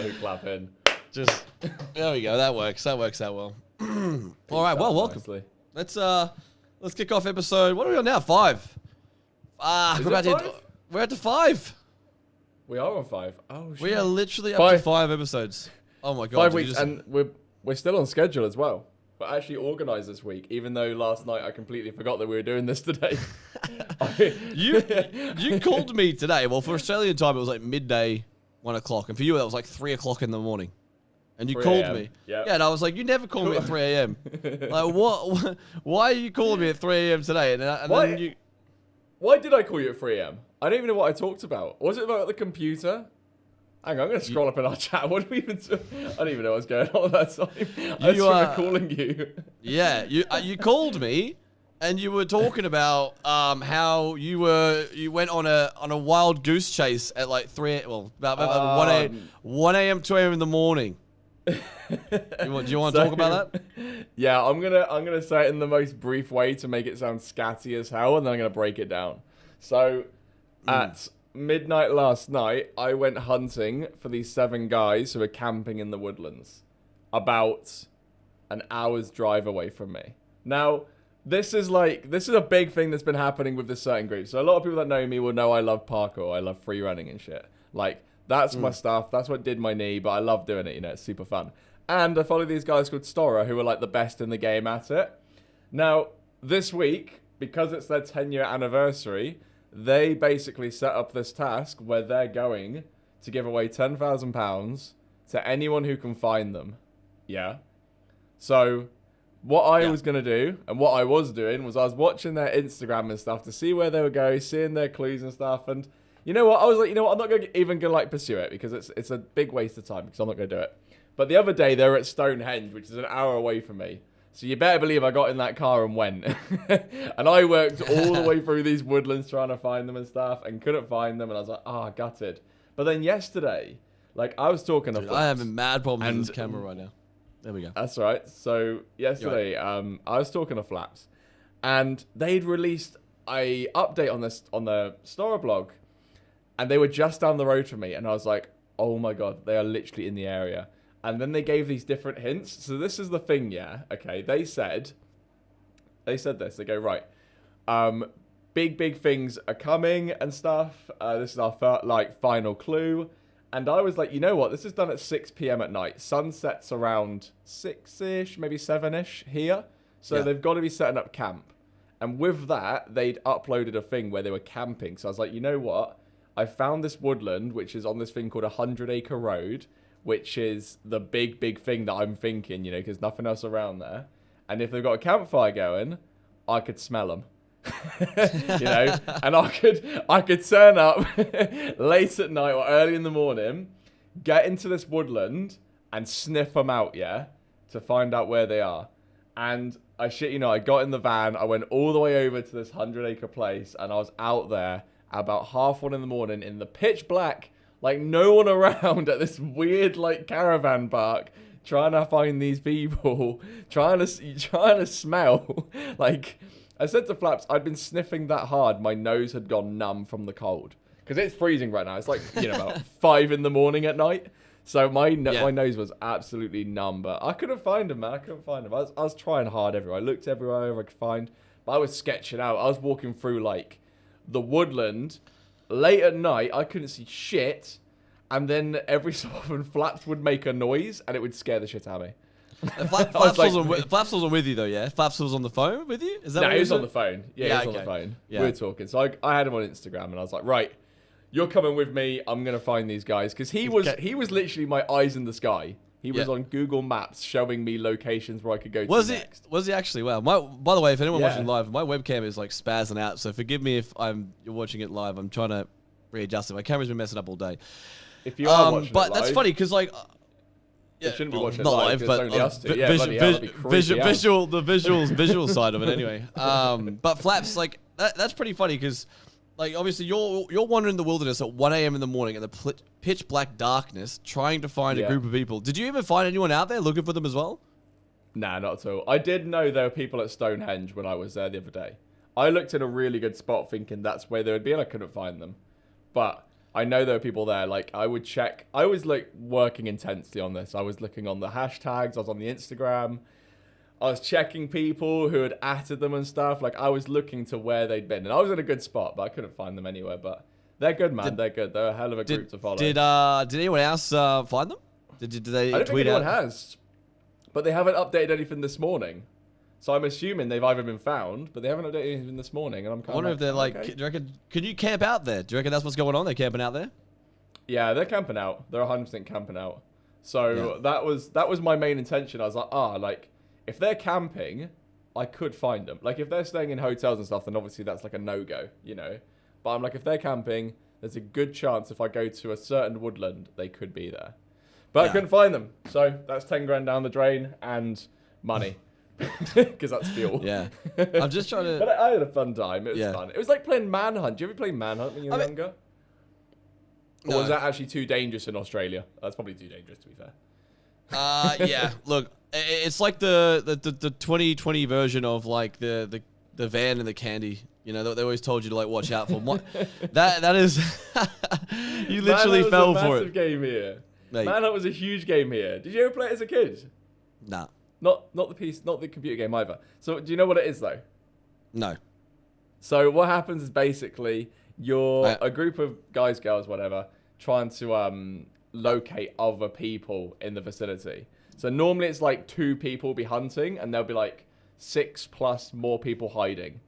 who clap in. Just there we go. That works. That works out well. All right. Well, welcome. Nicely. Let's kick off episode. What are we on now? 5. We're at 5. We are on 5. Oh shit. We are literally up to 5 episodes. Oh my god. 5 weeks, and we're still on schedule as well. We're actually organised this week, even though last night I completely forgot that we were doing this today. You called me today. Well, for Australian time, it was like midday, 1 o'clock, and for you, that was like 3 o'clock in the morning. And you called me. Yep. Yeah, and I was like, you never call me at 3 a.m. Like, what? Why are you calling me at 3 a.m. today? Why did I call you at 3 a.m.? I don't even know what I talked about. Was it about the computer? Hang on, I'm going to scroll up in our chat. What do we even do? I don't even know what's going on at that time. I was calling you. Yeah, you called me, and you were talking about how you went on a wild goose chase at like 1 a.m. 2 a.m. in the morning. Do you want to talk about that? Yeah, I'm gonna say it in the most brief way to make it sound scatty as hell, and then I'm gonna break it down. So, at midnight last night, I went hunting for these 7 guys who were camping in the woodlands, about an hour's drive away from me. Now, this is a big thing that's been happening with this certain group. So a lot of people that know me will know I love parkour, I love free running and shit. Like, that's my stuff. That's what did my knee, but I love doing it. You know, it's super fun. And I follow these guys called Stora, who are like the best in the game at it. Now, this week, because it's their 10-year anniversary, they basically set up this task where they're going to give away £10,000 to anyone who can find them. Yeah. So, what I was going to do, and what I was doing, was I was watching their Instagram and stuff to see where they would go, seeing their clues and stuff, and you know what? I was like, you know what? I'm not even going to like pursue it because it's a big waste of time because I'm not going to do it. But the other day they were at Stonehenge, which is an hour away from me. So you better believe I got in that car and went. And I worked all the way through these woodlands trying to find them and stuff and couldn't find them. And I was like, gutted. But then yesterday, like I was talking to Flaps. I have a mad problem with this camera right now. There we go. That's right. So yesterday, I was talking to Flaps and they'd released a update on the Stora blog. And they were just down the road from me. And I was like, oh my God, they are literally in the area. And then they gave these different hints. So this is the thing, yeah. Okay, they said this. They go, right, big things are coming and stuff. This is our final clue. And I was like, you know what? This is done at 6 p.m. at night. Sunset's around 6-ish, maybe 7-ish here. So they've got to be setting up camp. And with that, they'd uploaded a thing where they were camping. So I was like, you know what? I found this woodland, which is on this thing called 100 Acre Road, which is the big thing that I'm thinking, you know, because nothing else around there. And if they've got a campfire going, I could smell them, you know, and I could turn up late at night or early in the morning, get into this woodland and sniff them out, yeah, to find out where they are. And I shit you know, I got in the van, I went all the way over to this 100 Acre place, and I was out there about 1:30 in the morning in the pitch black, like no one around at this weird like caravan park, trying to find these people, trying to smell. Like I said to Flaps, I'd been sniffing that hard, my nose had gone numb from the cold because it's freezing right now. It's like, you know, about 5 in the morning at night. So my nose was absolutely numb, but I couldn't find him, man. I couldn't find him. I was trying hard everywhere. I looked everywhere I could find, but I was sketching out. I was walking through like the woodland late at night. I couldn't see shit, and then every so often Flaps would make a noise and it would scare the shit out of me. Flaps wasn't with you though, yeah? Flaps was on the phone with you? Is that no, what he was on the phone. Yeah, he was on the phone. Yeah. We were talking. So I had him on Instagram and I was like, right, you're coming with me. I'm going to find these guys. Because he was literally my eyes in the sky. He was on Google Maps showing me locations where I could go to next. Was he actually? Wow. By the way, if anyone watching live, my webcam is like spazzing out. So forgive me if you're watching it live. I'm trying to readjust it. My camera's been messing up all day. If you are watching but it live, that's funny because like... You shouldn't be watching it not live, but only us two. The visual side of it anyway. But Flaps, like, that's pretty funny because... Like, obviously, you're wandering the wilderness at 1 a.m. in the morning in the pitch black darkness, trying to find a group of people. Did you even find anyone out there looking for them as well? Nah, not at all. I did know there were people at Stonehenge when I was there the other day. I looked in a really good spot thinking that's where they would be, and I couldn't find them. But I know there are people there. Like, I would check. I was like working intensely on this. I was looking on the hashtags. I was on the Instagram. I was checking people who had added them and stuff. Like, I was looking to where they'd been, and I was in a good spot, but I couldn't find them anywhere. But they're good, man. They're good. They're a hell of a group to follow. Did anyone else find them? Did they I don't tweet think out? anyone has, but they haven't updated anything this morning. So I'm assuming they've either been found, but they haven't updated anything this morning. And I'm kind I wonder if they're like, okay. do you reckon, can you camp out there? Do you reckon that's what's going on? They're camping out there? Yeah, they're camping out. They're 100% camping out. So that was my main intention. I was like, like, if they're camping, I could find them. Like, if they're staying in hotels and stuff, then obviously that's like a no-go, you know? But I'm like, if they're camping, there's a good chance if I go to a certain woodland, they could be there. But I couldn't find them. So that's 10 grand down the drain and money. Because that's fuel. Yeah. I'm just trying to... But I had a fun time. It was fun. It was like playing Manhunt. Do you ever play Manhunt when you were younger? Or was that actually too dangerous in Australia? That's probably too dangerous, to be fair. Yeah. Look, it's like the 2020 version of like the van and the candy. You know, they always told you to like watch out for. That is, you literally fell for it. Massive game here. Manhunt was a huge game here. Did you ever play it as a kid? Nah. Not the computer game either. So do you know what it is though? No. So what happens is basically you're a group of guys, girls, whatever, trying to locate other people in the vicinity. So normally it's like 2 people will be hunting, and there'll be like 6+ more people hiding.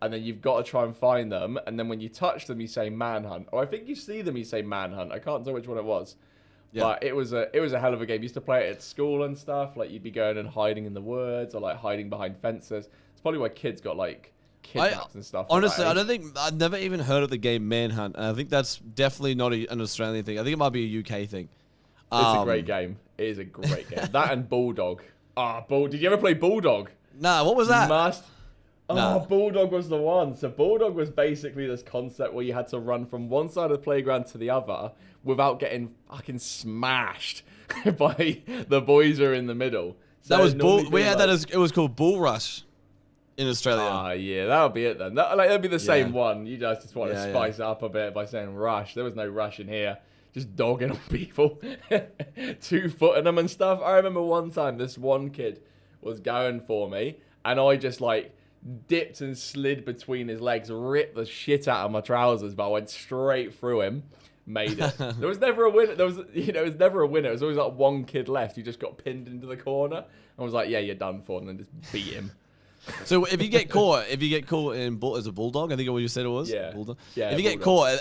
And then you've got to try and find them. And then when you touch them, you say manhunt. Or I think you see them, you say manhunt. I can't tell which one it was. Yeah. But it was a hell of a game. Used to play it at school and stuff. Like, you'd be going and hiding in the woods or like hiding behind fences. It's probably why kids got like kidnapped and stuff. Honestly, I don't think I've never even heard of the game Manhunt. And I think that's definitely not an Australian thing. I think it might be a UK thing. It's a great game. It is a great game. That and Bulldog. Did you ever play Bulldog? Nah, what was that? Bulldog was the one. So Bulldog was basically this concept where you had to run from one side of the playground to the other without getting fucking smashed by the boys who are in the middle. So that was we had that as it was called Bull Rush in Australia. Yeah, that would be it then. That'd be the same one. You guys just want to spice it up a bit by saying rush. There was no rush in here. Just dogging on people, 2-footing them and stuff. I remember one time this one kid was going for me, and I just like dipped and slid between his legs, ripped the shit out of my trousers, but I went straight through him, made it. There was never a winner. It was never a winner. It was always like one kid left who just got pinned into the corner. I was like, yeah, you're done for, and then just beat him. So if you get caught in as a bulldog, I think what you said it was. Yeah. Bulldog. Yeah. If you get caught,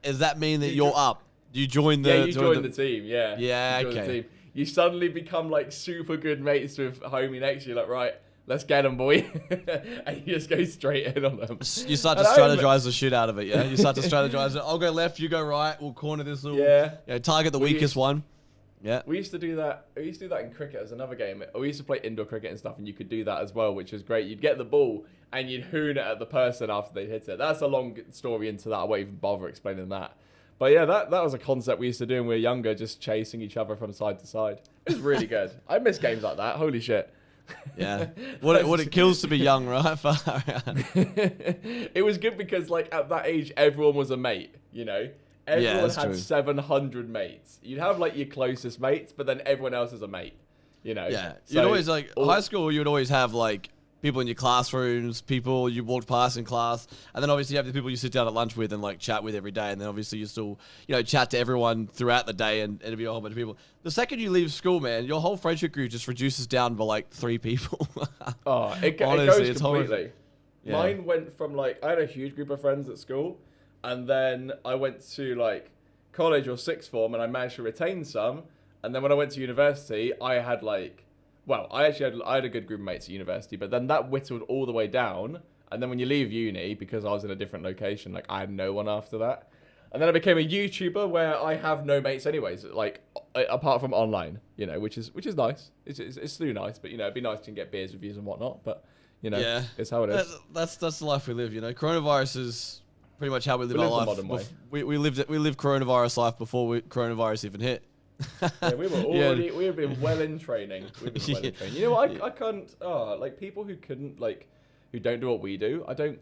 does that mean that you're up? You join the you join the team. Yeah. Yeah. You Okay. You suddenly become like super good mates with homie next to you. Like, right, let's get them, boy. And you just go straight in on them. You start to strategize the shit out of it. Yeah. You start to strategize it. I'll go left. You go right. We'll corner this little. Yeah. Target the weakest one. Yeah. We used to do that. We used to do that in cricket as another game. We used to play indoor cricket and stuff, and you could do that as well, which was great. You'd get the ball and you'd hoon it at the person after they hit it. That's a long story into that. I won't even bother explaining that. But yeah, that was a concept we used to do when we were younger, just chasing each other from side to side. It was really good. I miss games like that. Holy shit. Yeah. What it kills to be young, right? It was good because like at that age, everyone was a mate, you know? Everyone had 700 mates. You'd have like your closest mates, but then everyone else is a mate, you know? Yeah. You'd always like, high school, you would always have like people in your classrooms, people you walked past in class, and then obviously you have the people you sit down at lunch with and like chat with every day, and then obviously you still, chat to everyone throughout the day, and it'll be a whole bunch of people. The second you leave school, man, your whole friendship group just reduces down by like 3 people. It Honestly, goes completely. Yeah. Mine went from like, I had a huge group of friends at school, and then I went to like college or sixth form, and I managed to retain some, and then when I went to university, I had like, I had a good group of mates at university, but then that whittled all the way down. And then when you leave uni, because I was in a different location, like I had no one after that. And then I became a YouTuber where I have no mates anyways, like apart from online, which is nice. It's still nice, but it'd be nice to get beers with you and whatnot. But it's how it is. That's the life we live. Coronavirus is pretty much how we live our life. Modern way. We lived coronavirus life before coronavirus even hit. Yeah, we were already. We had been well in training. You know what? I can't. Like people who couldn't who don't do what we do. I don't.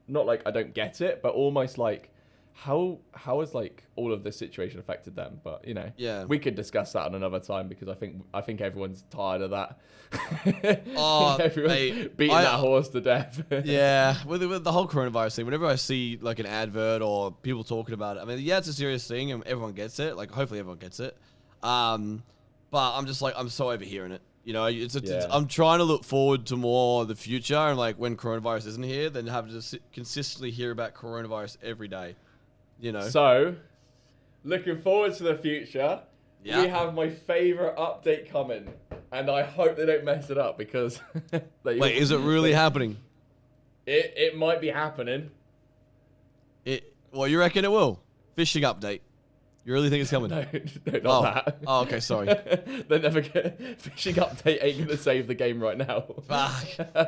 Not like I don't get it, but almost like how has like all of this situation affected them? But we could discuss that on another time because I think everyone's tired of that. Everyone's beating that horse to death. Yeah, with the whole coronavirus thing, whenever I see like an advert or people talking about it, I mean, yeah, it's a serious thing and everyone gets it. Like, hopefully everyone gets it. But I'm just like, I'm so overhearing it. It's I'm trying to look forward to more the future, and like when coronavirus isn't here, then have to consistently hear about coronavirus every day. So, looking forward to the future. Yeah. We have my favorite update coming, and I hope they don't mess it up because. Wait, is it really happening? It might be happening. Well, you reckon it will? Fishing update. You really think it's coming? No, not that. Oh, okay, sorry. They never get fishing update ain't gonna save the game right now.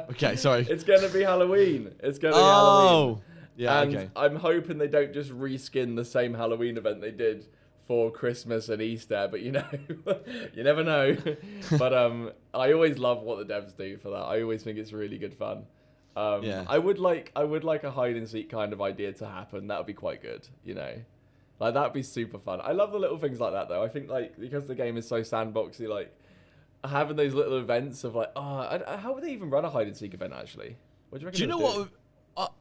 Okay, sorry. It's gonna be Halloween. It's gonna be Halloween. Yeah, and okay. I'm hoping they don't just reskin the same Halloween event they did for Christmas and Easter, but you never know. But I always love what the devs do for that. I always think it's really good fun. I would like a hide and seek kind of idea to happen. That would be quite good, Like, that'd be super fun. I love the little things like that, though. I think, like, because the game is so sandboxy, like, having those little events of, like, how would they even run a hide-and-seek event, actually? What do you reckon? Do you know what?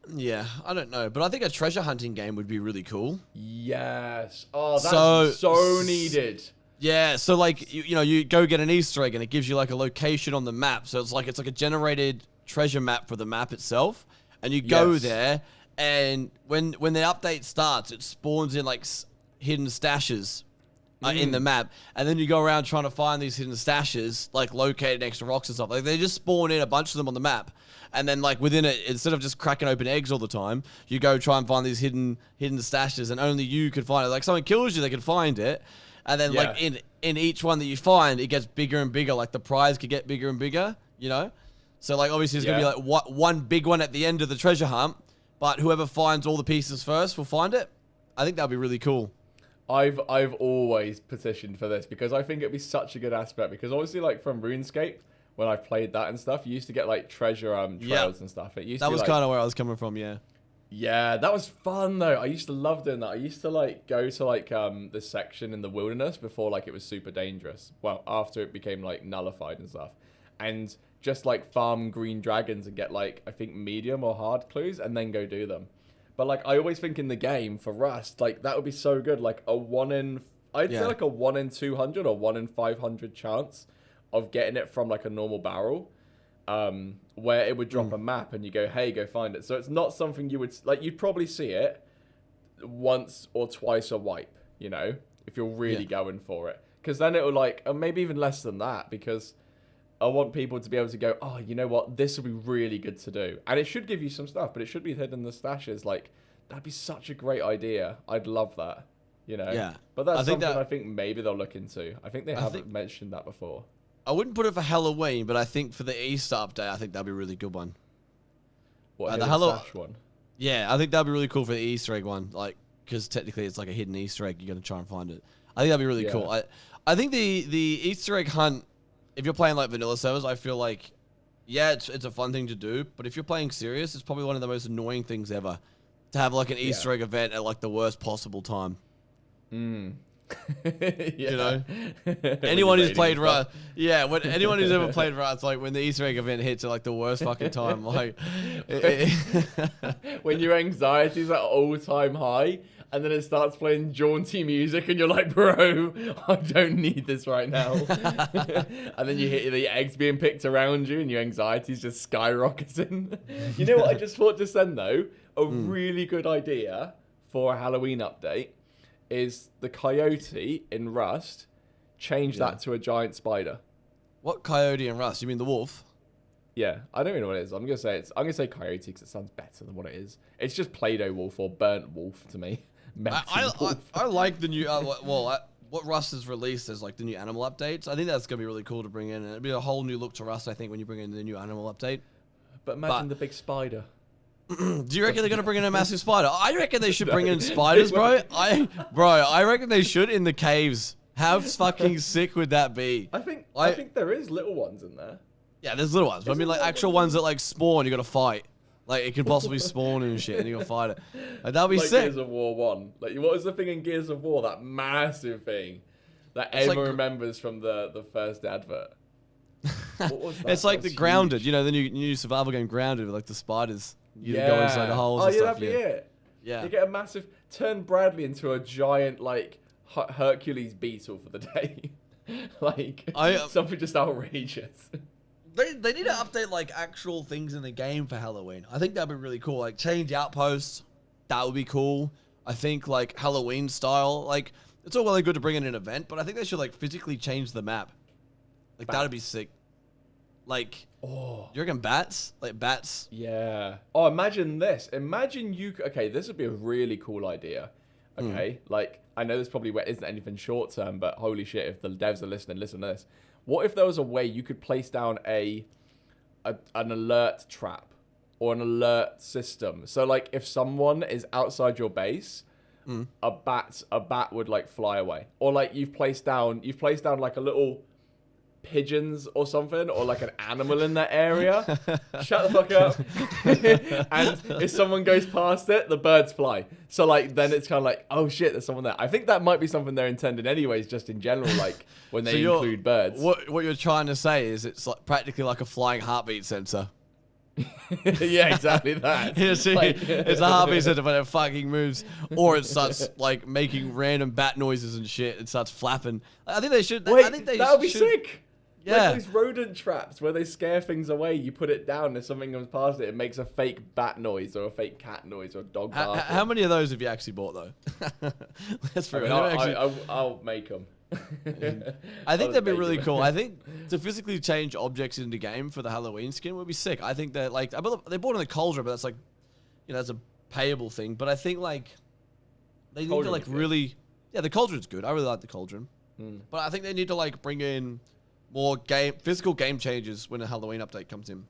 Yeah, I don't know. But I think a treasure hunting game would be really cool. Yes. Oh, that's so needed. Yeah, so, like, you go get an Easter egg, and it gives you, like, a location on the map. So it's like a generated treasure map for the map itself. And you go there. And when the update starts, it spawns in like hidden stashes in the map, and then you go around trying to find these hidden stashes, like located next to rocks and stuff. Like they just spawn in a bunch of them on the map, and then like within it, instead of just cracking open eggs all the time, you go try and find these hidden stashes, and only you can find it. Like someone kills you, they can find it, and then like in each one that you find, it gets bigger and bigger. Like the prize could get bigger and bigger, So like obviously there's gonna be like one big one at the end of the treasure hunt. But whoever finds all the pieces first will find it. I think that'd be really cool. I've always petitioned for this because I think it'd be such a good aspect. Because obviously, like from RuneScape, when I've played that and stuff, you used to get like treasure trails and stuff. That was kind of where I was coming from. Yeah. Yeah, that was fun though. I used to love doing that. I used to like go to like this section in the wilderness before like it was super dangerous. Well, after it became like nullified and stuff, and just like farm green dragons and get like I think medium or hard clues and then go do them. But like I always think in the game for Rust, like that would be so good. Like a 1 in, I'd say like a 1 in 200 or 1 in 500 chance of getting it from like a normal barrel, where it would drop a map and you go, hey, go find it. So it's not something you would like. You'd probably see it once or twice a wipe, if you're really going for it. Because then it will like, or maybe even less than that, because I want people to be able to go, oh, you know what? This will be really good to do. And it should give you some stuff, but it should be hidden in the stashes. Like, that'd be such a great idea. I'd love that, Yeah. But that's something I think maybe they'll look into. I think they haven't mentioned that before. I wouldn't put it for Halloween, but I think for the Easter update, I think that'd be a really good one. What, the stash one? Yeah, I think that'd be really cool for the Easter egg one. Like, because technically it's like a hidden Easter egg. You're going to try and find it. I think that'd be really cool. I think the Easter egg hunt, if you're playing like vanilla servers, I feel like, it's a fun thing to do. But if you're playing serious, it's probably one of the most annoying things ever to have like an Easter egg event at like the worst possible time. Anyone who's played Rust, anyone who's ever played Rust, like when the Easter egg event hits at like the worst fucking time, like when your anxiety's at all-time high. And then it starts playing jaunty music, and you're like, bro, I don't need this right now. And then you hit the eggs being picked around you, and your anxiety's just skyrocketing. You know what I just thought to send, though? A really good idea for a Halloween update is the coyote in Rust, change that to a giant spider. What coyote in Rust? You mean the wolf? Yeah, I don't even know what it is. I'm gonna say coyote because it sounds better than what it is. It's just Play-Doh wolf or burnt wolf to me. I like the new what Rust has released as like the new animal updates. I think that's gonna be really cool to bring in, and it'll be a whole new look to Rust. I think when you bring in the new animal update. But imagine the big spider. Do you reckon they're gonna bring in a massive spider? I reckon they should bring in spiders, bro. I reckon they should in the caves. How fucking sick would that be? I think there is little ones in there. Yeah, there's little ones, but I mean like actual ones that like spawn. You gotta fight. Like, it could possibly spawn and shit, and you can fight it. Like, that'd be like sick. Gears of War 1. Like, what was the thing in Gears of War? That massive thing that everyone remembers from the first advert. What was that? It's like the Grounded, you know, the new survival game Grounded with like the spiders. You go inside the holes and stuff. That'd be it. Yeah. You get a massive... Turn Bradley into a giant, like, Hercules beetle for the day. Like, something just outrageous. They need to update, like, actual things in the game for Halloween. I think that'd be really cool. Like, change outposts. That would be cool. I think, like, Halloween style. Like, it's all well and good to bring in an event, but I think they should, like, physically change the map. Like, that'd be sick. Like, you reckon bats? Like, bats? Yeah. Oh, imagine this. Imagine you... Okay, this would be a really cool idea. Okay? Like, I know this probably isn't anything short term, but holy shit, if the devs are listening, listen to this. What if there was a way you could place down an alert trap or an alert system? So, like, if someone is outside your base, a bat would, like, fly away. Or, like, you've placed down like a little... pigeons or something, or like an animal in that area. Shut the fuck up. And if someone goes past it, the birds fly. So like then it's kind of like, oh shit, there's someone there. I think that might be something they're intended anyways, just in general, like when they include birds. What you're trying to say is it's like practically like a flying heartbeat sensor. Yeah, exactly that. Yeah, see, it's a heartbeat sensor when it fucking moves, or it starts like making random bat noises and shit. It starts flapping. I think they should. Wait, I think that would be sick. Yeah. Like those rodent traps where they scare things away, you put it down, if something comes past it, it makes a fake bat noise or a fake cat noise or a dog barking. How many of those have you actually bought, though? That's for I'll make them. I think that'd be really cool. I think to physically change objects in the game for the Halloween skin would be sick. I think that, like, they bought in the Cauldron, but that's like, you know, that's a payable thing. But I think, like, they need to, like, really... Yeah, the Cauldron's good. I really like the Cauldron. But I think they need to, like, bring in more physical game changes when a Halloween update comes in.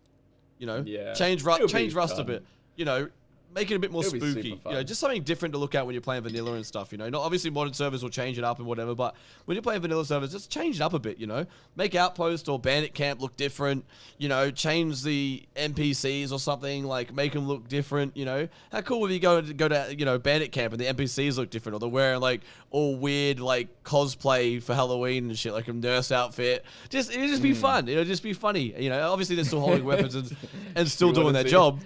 You know? Yeah. Change Rust a bit. You know, make it a bit more spooky. You know, just something different to look at when you're playing vanilla and stuff, you know? Not obviously modern servers will change it up and whatever, but when you're playing vanilla servers, just change it up a bit, you know? Make Outpost or Bandit Camp look different, you know? Change the NPCs or something, like make them look different, you know? How cool would you go to, you know, Bandit Camp and the NPCs look different, or they're wearing like all weird like cosplay for Halloween and shit, like a nurse outfit. It'd just be fun. It'll just be funny. You know, obviously they're still holding weapons and still doing their job.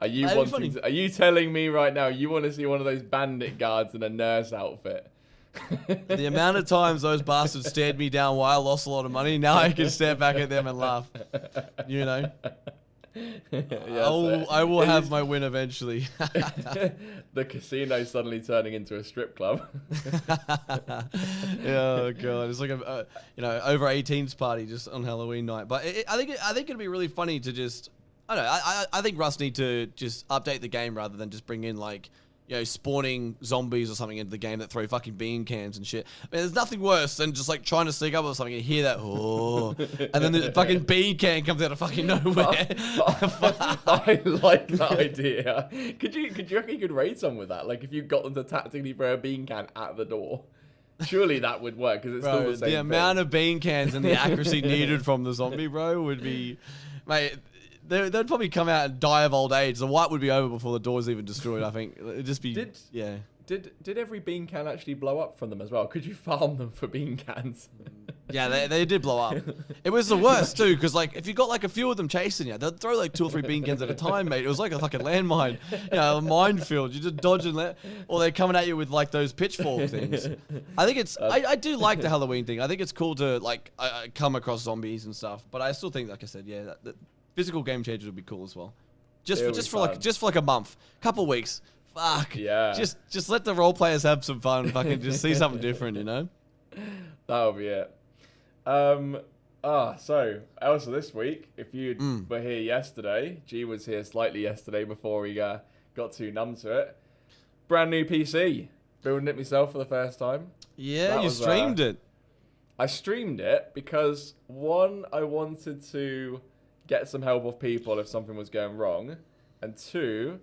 Are you telling me right now you want to see one of those bandit guards in a nurse outfit? The amount of times those bastards stared me down while I lost a lot of money, now I can stare back at them and laugh. You know? I will have my win eventually. The casino suddenly turning into a strip club. Oh god, it's like a you know, over 18s party just on Halloween night. But I think it'd be really funny to just... I don't know. I think Rust need to just update the game rather than just bring in, like, you know, spawning zombies or something into the game that throw fucking bean cans and shit. I mean, there's nothing worse than just, like, trying to sneak up or something and hear that, oh, and then the fucking bean can comes out of fucking nowhere. I like that idea. Could you reckon you could raid someone with that? Like, if you got them to tactically throw a bean can at the door? Surely that would work, because it's still the same thing. Amount of bean cans and the accuracy needed from the zombie, bro, would be... Mate... They'd probably come out and die of old age. The white would be over before the door's even destroyed, I think. It'd just be... Did every bean can actually blow up from them as well? Could you farm them for bean cans? Yeah, they did blow up. It was the worst, too, because, like, if you got, like, a few of them chasing you, they'd throw, like, 2 or 3 bean cans at a time, mate. It was like a fucking landmine. You know, a minefield. You just dodge and or they're coming at you with, like, those pitchfork things. I think it's... I do like the Halloween thing. I think it's cool to, like, come across zombies and stuff. But I still think, like I said, yeah, that physical game changes would be cool as well. Just for like a month, couple weeks. Fuck. Yeah. Just let the role players have some fun. Fucking just see something different, you know? That'll be it. So also this week, if you were here yesterday, G was here slightly yesterday before he got too numb to it. Brand new PC. Building it myself for the first time. Yeah, you streamed it. I streamed it because, one, I wanted to get some help of people if something was going wrong, and 2,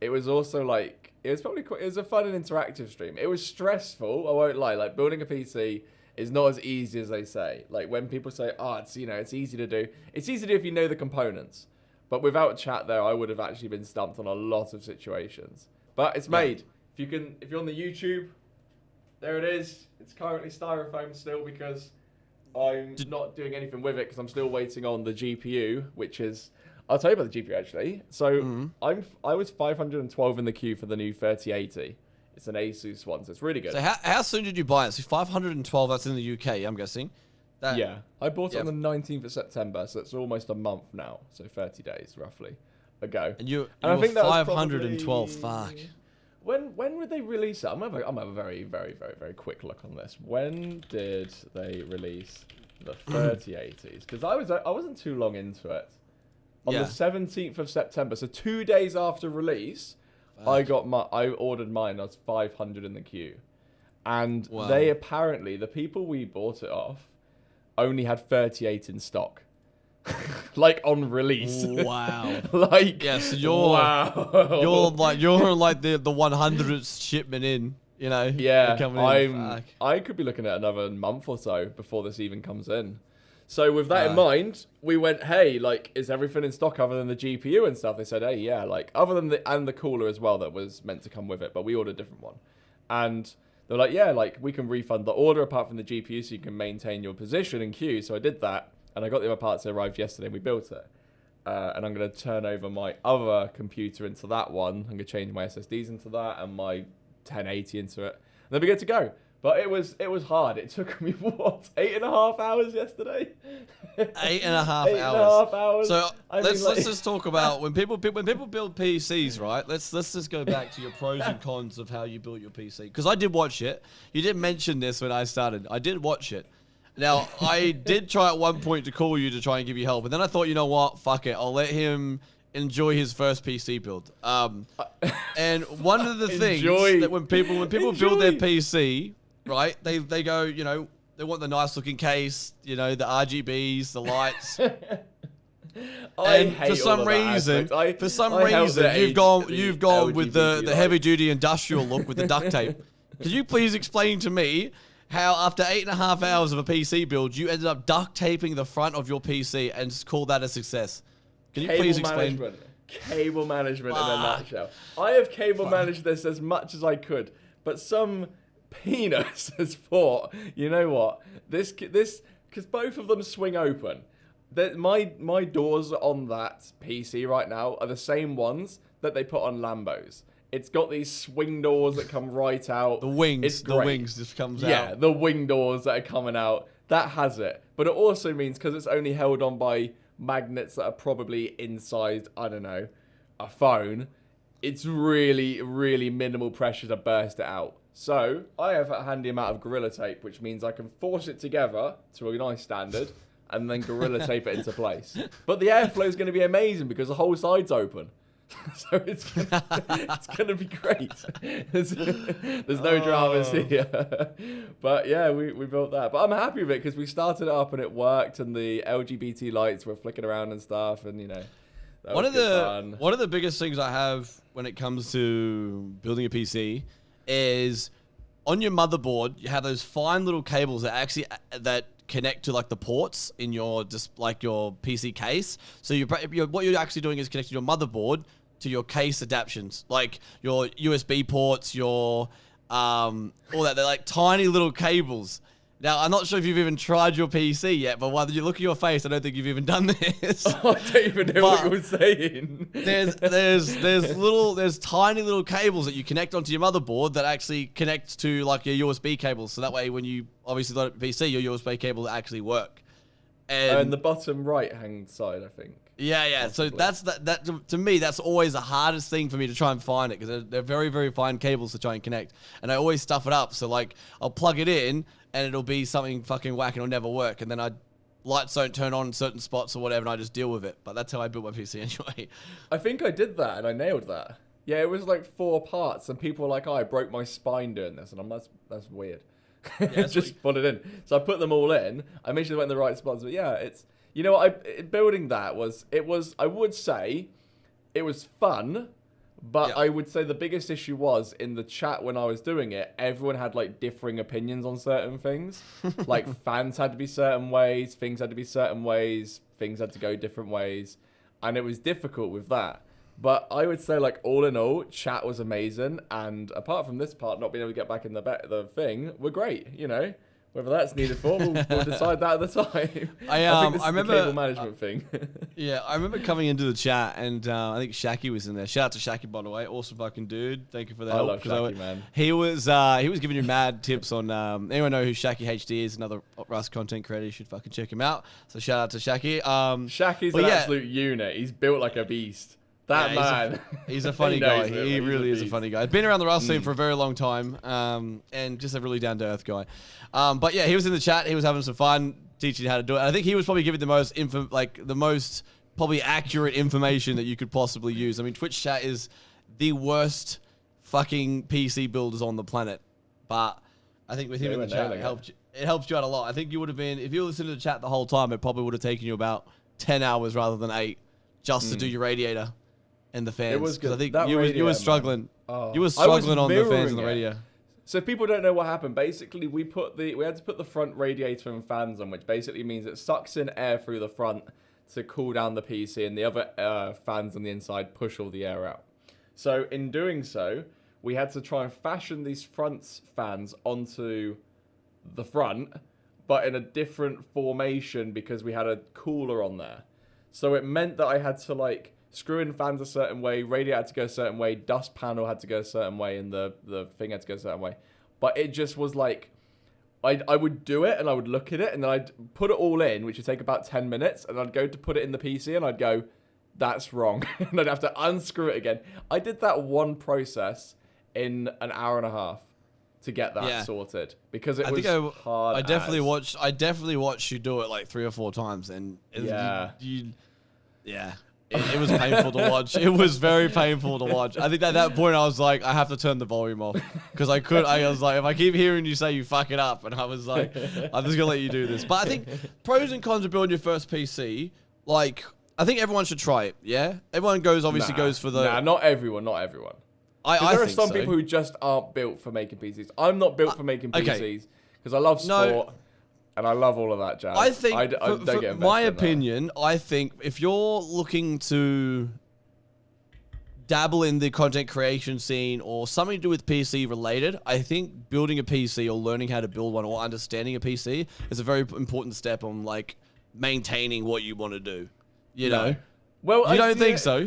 it was also like it was a fun and interactive stream. It was stressful, I won't lie. Like, building a PC is not as easy as they say. Like, when people say, oh, it's easy to do. It's easy to do if you know the components. But without chat there, I would have actually been stumped on a lot of situations. But it's made. If you're on the YouTube, there it is. It's currently styrofoam still because I'm not doing anything with it because I'm still waiting on the GPU, which is... I'll tell you about the GPU actually. So I was 512 in the queue for the new 3080. It's an Asus one, so it's really good. So how soon did you buy it? So 512, that's in the UK, I'm guessing. Yeah, I bought it on the 19th of September, so it's almost a month now, so 30 days roughly ago. And I think that 512, fuck. When would they release it? I'm gonna have a very, very, very, very quick look on this. When did they release the 3080s? Because I wasn't too long into it. On the 17th of September, so 2 days after release, I ordered mine. I was 500 in the queue, and they apparently, the people we bought it off, only had 38 in stock, like on release. Wow. Like so you're like the 100th shipment in. You know. Yeah, I could be looking at another month or so before this even comes in. So with that in mind, we went, hey, like, is everything in stock other than the GPU and stuff? They said, hey, yeah, like, other than the cooler as well that was meant to come with it, but we ordered a different one. And they're like, yeah, like, we can refund the order apart from the GPU so you can maintain your position in queue. So I did that, and I got the other parts that arrived yesterday, and we built it. And I'm going to turn over my other computer into that one. I'm going to change my SSDs into that and my 1080 into it. And then we're good to go. But it was hard. It took me, 8.5 hours yesterday? 8.5 hours. So let's just talk about when people build PCs, right? Let's just go back to your pros and cons of how you built your PC. Because I did watch it. You did mention this when I started. I did watch it. Now, I did try at one point to call you to try and give you help. And then I thought, you know what? Fuck it. I'll let him enjoy his first PC build. And one of the things that when people build their PC... Right, they go, you know, they want the nice looking case, you know, the RGBs, the lights. For some reason, you've gone with the heavy duty industrial look with the duct tape. Could you please explain to me how after 8.5 hours of a PC build, you ended up duct taping the front of your PC and call that a success? Can you please explain? Cable management in a nutshell. I have cable managed this as much as I could, but some penis has thought, you know what, this because both of them swing open. My doors on that PC right now are the same ones that they put on Lambos. It's got these swing doors that come right out. The wings just comes out. Yeah, the wing doors that are coming out. That has it. But it also means, because it's only held on by magnets that are probably inside, I don't know, a phone, it's really, really minimal pressure to burst it out. So I have a handy amount of Gorilla Tape, which means I can force it together to a nice standard and then Gorilla Tape it into place. But the airflow is going to be amazing because the whole side's open. So it's gonna be great. There's no dramas here. But yeah, we built that. But I'm happy with it because we started it up and it worked and the LGBT lights were flicking around and stuff and, you know, one of the biggest things I have when it comes to building a PC is on your motherboard, you have those fine little cables that connect to like the ports in your your PC case. So what you're actually doing is connecting your motherboard to your case adaptions, like your USB ports, your all that. They're like tiny little cables. Now, I'm not sure if you've even tried your PC yet, but while you look at your face, I don't think you've even done this. I don't even know what you're saying. There's tiny little cables that you connect onto your motherboard that actually connect to like your USB cables. So that way, when you obviously load up your PC, your USB cable actually work. And the bottom right hand side, I think. Yeah. Possibly. So that to me, that's always the hardest thing for me to try and find it because they're very, very fine cables to try and connect. And I always stuff it up. So like I'll plug it in and it'll be something fucking whack and it'll never work. And then lights don't turn on in certain spots or whatever and I just deal with it. But that's how I built my PC anyway. I think I did that and I nailed that. Yeah, it was like 4 parts and people were like, oh, I broke my spine doing this. And I'm that's weird. Yeah, just put it in. So I put them all in. I made sure they went in the right spots. But yeah, it's, you know what, building that was, I would say it was fun, but yeah. I would say the biggest issue was in the chat when I was doing it, everyone had like differing opinions on certain things. Like fans had to be certain ways, things had to be certain ways, things had to go different ways. and it was difficult with that. But I would say, like, all in all, chat was amazing, and apart from this part, not being able to get back in the thing, we're great. You know, whether that's needed for, we'll decide that at the time. I think this is remember the cable management thing. Yeah, I remember coming into the chat, and I think Shaki was in there. Shout out to Shaki, by the way, awesome fucking dude. Thank you for the help. I love Shaki, man. He was giving you mad tips on. Anyone know who Shaki HD is? Another Rust content creator. You should fucking check him out. So shout out to Shaki. Shaki's an absolute unit. He's built like a beast. That man. He's a funny guy. He really is a funny guy. He's been around the Rust scene for a very long time, and just a really down-to-earth guy. But yeah, he was in the chat. He was having some fun teaching you how to do it. And I think he was probably giving the most probably accurate information that you could possibly use. I mean, Twitch chat is the worst fucking PC builders on the planet. But I think with him in the chat, it helped you out a lot. I think you would have been, if you were listening to the chat the whole time, it probably would have taken you about 10 hours rather than 8 just to do your radiator and the fans. It was good. I think you were struggling. You were struggling on the fans and the radio. So if people don't know what happened, basically we had to put the front radiator and fans on, which basically means it sucks in air through the front to cool down the PC, and the other fans on the inside push all the air out. So in doing so, we had to try and fashion these front fans onto the front, but in a different formation because we had a cooler on there. So it meant that I had to like screw in fans a certain way, radiator had to go a certain way, dust panel had to go a certain way, and the thing had to go a certain way. But it just was like, I would do it and I would look at it and then I'd put it all in, which would take about 10 minutes, and I'd go to put it in the PC and I'd go, that's wrong. And I'd have to unscrew it again. I did that one process in an hour and a half to get that sorted because it was hard. I definitely watched you do it like 3 or 4 times, and it was painful to watch. It was very painful to watch. I think at that point I was like, I have to turn the volume off because I was like, if I keep hearing you say you fuck it up, and I was like, I'm just gonna let you do this. But I think pros and cons of building your first PC, like, I think everyone should try it. Yeah, everyone goes for the. Nah, not everyone. There are some people who just aren't built for making PCs. I'm not built for making PCs because I love sport and I love all of that jazz. I think, for my opinion, I think if you're looking to dabble in the content creation scene or something to do with PC related, I think building a PC or learning how to build one or understanding a PC is a very important step on like maintaining what you want to do. You know? Well, you don't think so?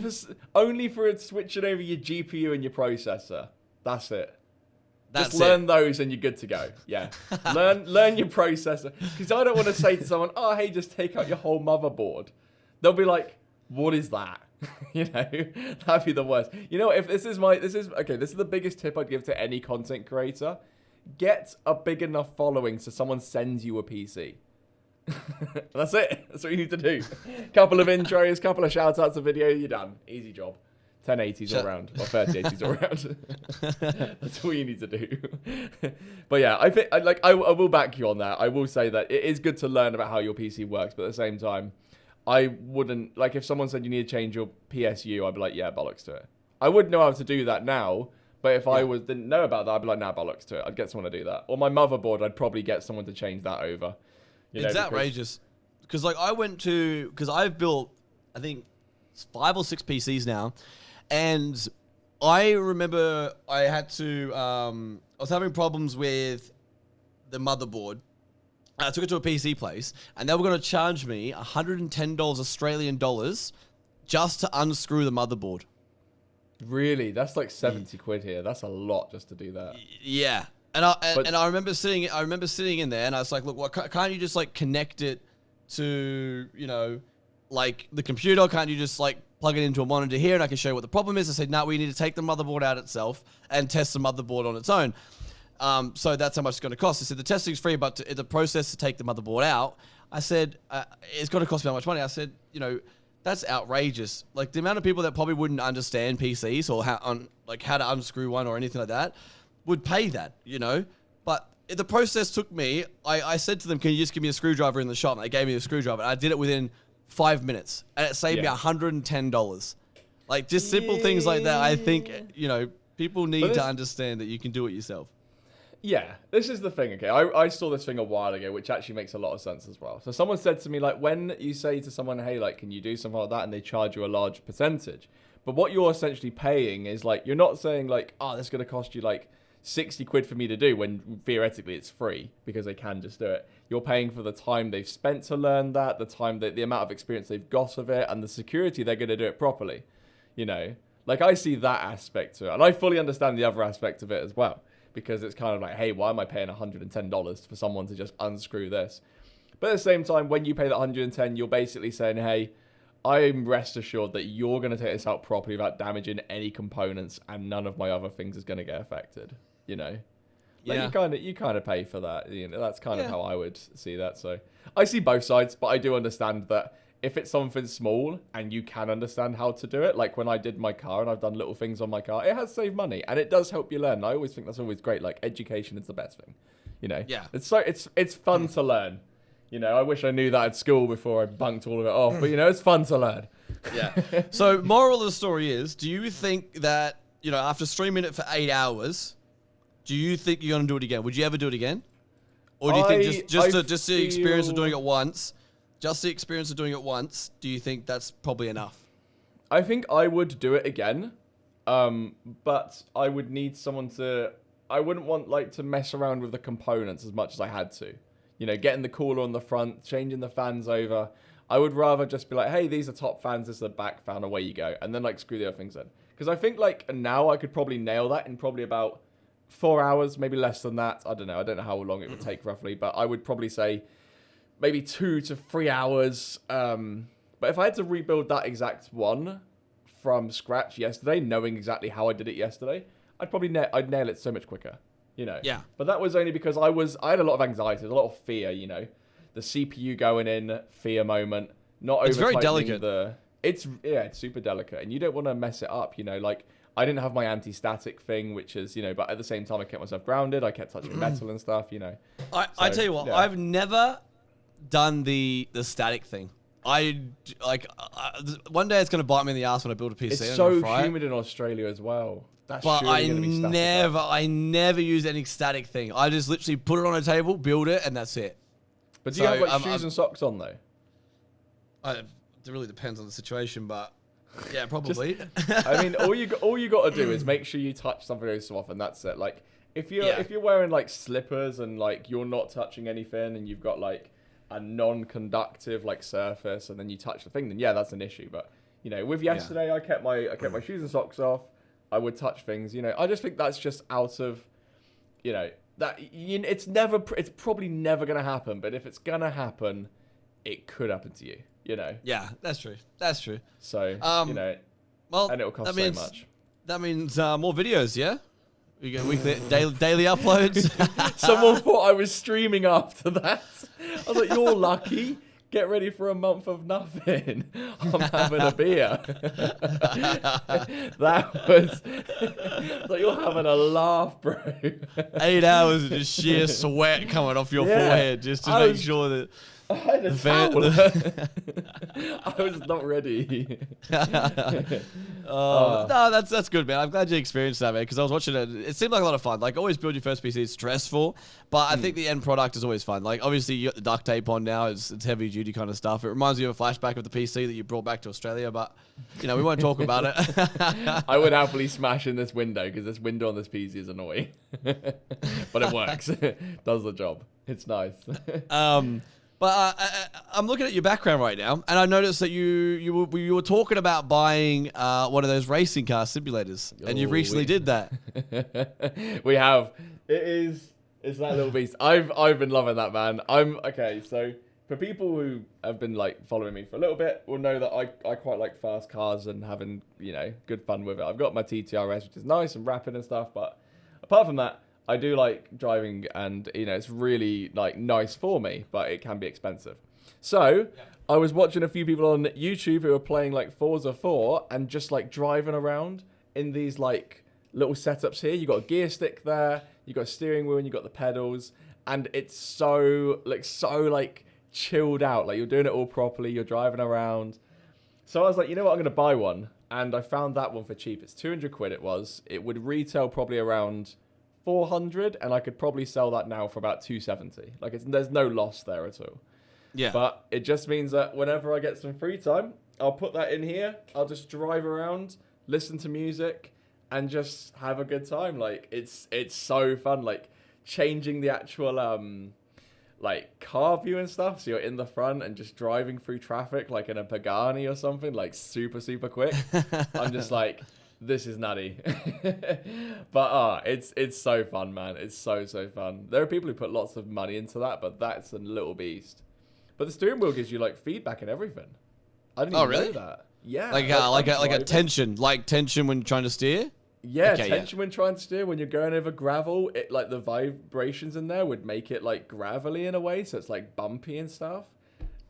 Only for it switching over your GPU and your processor. That's it. Just learn those and you're good to go. Yeah. learn your processor. Because I don't want to say to someone, oh, hey, just take out your whole motherboard. They'll be like, what is that? You know, that'd be the worst. You know, if this is the biggest tip I'd give to any content creator. Get a big enough following so someone sends you a PC. That's it. That's what you need to do. Couple of intros, couple of shout outs to video, you're done. Easy job. 1080s all around, or 3080s all around. That's all you need to do. But yeah, I think I will back you on that. I will say that it is good to learn about how your PC works, but at the same time, I wouldn't, like, if someone said you need to change your PSU, I'd be like, yeah, bollocks to it. I would know how to do that now, but if I didn't know about that, I'd be like, nah, bollocks to it. I'd get someone to do that. Or my motherboard, I'd probably get someone to change that over. It's outrageous. Because like I've built, I think, 5 or 6 PCs now. And I remember I had to, I was having problems with the motherboard. I took it to a PC place, and they were going to charge me $110 Australian dollars just to unscrew the motherboard. Really? That's like 70 quid here. That's a lot just to do that. Yeah. And I remember sitting in there, and I was like, look, can't you just like connect it to, you know, like the computer? Can't you just like plug it into a monitor here and I can show you what the problem is? I said, no, we need to take the motherboard out itself and test the motherboard on its own. So that's how much it's going to cost. I said, the testing's free, but the process to take the motherboard out, I said, it's going to cost me how much money? I said, you know, that's outrageous. Like the amount of people that probably wouldn't understand PCs or how to unscrew one or anything like that would pay that, you know? But the process took me, I said to them, can you just give me a screwdriver in the shop? And they gave me a screwdriver. And I did it within 5 minutes. And it saved me $110. Like, just simple things like that, I think, you know, people need to understand that you can do it yourself. Yeah, this is the thing, okay? I saw this thing a while ago, which actually makes a lot of sense as well. So someone said to me, like, when you say to someone, hey, like, can you do something like that? And they charge you a large percentage. But what you're essentially paying is, like, you're not saying, like, oh, this is going to cost you, like, 60 quid for me to do when theoretically it's free because they can just do it. You're paying for the time they've spent to learn that, the time, the amount of experience they've got of it, and the security they're going to do it properly, you know? Like, I see that aspect to it. And I fully understand the other aspect of it as well. Because it's kind of like, hey, why am I paying $110 for someone to just unscrew this? But at the same time, when you pay that $110, you're basically saying, hey, I'm rest assured that you're going to take this out properly without damaging any components, and none of my other things is going to get affected. You know, like you kind of pay for that. You know, that's kind of how I would see that. So I see both sides, but I do understand that. If it's something small and you can understand how to do it, like when I did my car and I've done little things on my car, it has saved money and it does help you learn. I always think that's always great. Like education is the best thing, you know? Yeah. It's fun to learn. You know, I wish I knew that at school before I bunked all of it off, but you know, it's fun to learn. Yeah. So moral of the story is, do you think that, you know, after streaming it for 8 hours, do you think you're going to do it again? Would you ever do it again? Or do you think just the experience of doing it once, do you think that's probably enough? I think I would do it again, but I would need someone to... I wouldn't want like to mess around with the components as much as I had to. You know, getting the cooler on the front, changing the fans over. I would rather just be like, hey, these are top fans, this is the back fan, away you go. And then like screw the other things in. Because I think like now I could probably nail that in probably about 4 hours, maybe less than that. I don't know how long it would take roughly, but I would probably say... maybe 2 to 3 hours. But if I had to rebuild that exact one from scratch yesterday, knowing exactly how I did it yesterday, I'd probably I'd nail it so much quicker, you know? Yeah. But that was only because I had a lot of anxiety, a lot of fear, you know? The CPU going in, fear moment, not over. It's very delicate. It's super delicate, and you don't want to mess it up, you know? Like, I didn't have my anti-static thing, which is, you know, but at the same time, I kept myself grounded. I kept touching metal and stuff, you know? I tell you what, I've never... done the static thing. One day it's gonna bite me in the ass when I build a PC. It's so humid in Australia as well. That's but I I never use any static thing. I just literally put it on a table, build it, and that's it. But do you have like shoes and socks on though? It really depends on the situation, but yeah, probably. I mean, all you got to do is make sure you touch something every so often. That's it. Like if you're wearing like slippers and like you're not touching anything, and you've got like a non-conductive like surface, and then you touch the thing, then yeah, that's an issue. But you know, with yesterday, I kept my shoes and socks off. I would touch things. You know, I just think that's just out of, you know, it's probably never gonna happen. But if it's gonna happen, it could happen to you. You know. Yeah, that's true. That's true. So you know, well, and it'll cost so much. That means more videos, yeah. We get weekly, daily uploads. Someone thought I was streaming after that. I was like, you're lucky. Get ready for a month of nothing. I'm having a beer. That was... like, you're having a laugh, bro. 8 hours of just sheer sweat coming off your forehead just to make sure that... I had a towel. I was not ready. No, that's good, man. I'm glad you experienced that, man, because I was watching it. It seemed like a lot of fun. Like, always build your first PC is stressful, but I think the end product is always fun. Like, obviously, you got the duct tape on now. It's heavy-duty kind of stuff. It reminds me of a flashback of the PC that you brought back to Australia, but, you know, we won't talk about it. I would happily smash in this window, because this window on this PC is annoying. But it works. It does the job. It's nice. But I'm looking at your background right now, and I noticed that you were talking about buying one of those racing car simulators, and you recently did that. We have. It's that little beast. I've been loving that, man. Okay. So for people who have been like following me for a little bit, will know that I quite like fast cars and having, you know, good fun with it. I've got my TTRS, which is nice and rapid and stuff, but apart from that, I do like driving, and you know, it's really like nice for me, but it can be expensive. So I was watching a few people on YouTube who were playing like Forza 4 and just like driving around in these like little setups here. You got a gear stick there, you got a steering wheel, and you got the pedals, and it's so chilled out. Like you're doing it all properly. You're driving around. So I was like, you know what, I'm gonna buy one, and I found that one for cheap. It's 200 quid. It would retail probably around 400, and I could probably sell that now for about 270. Like there's no loss there at all. Yeah. But it just means that whenever I get some free time, I'll put that in here. I'll just drive around, listen to music, and just have a good time. Like it's so fun. Like changing the actual like car view and stuff. So you're in the front and just driving through traffic like in a Pagani or something, like super quick. I'm just like, this is nutty. But it's so fun, man. It's so fun. There are people who put lots of money into that, but that's a little beast. But the steering wheel gives you like feedback and everything. I didn't even know that. Yeah. Like a tension when you're trying to steer? Yeah, okay, tension when trying to steer. When you're going over gravel, it like the vibrations in there would make it like gravelly in a way, so it's like bumpy and stuff.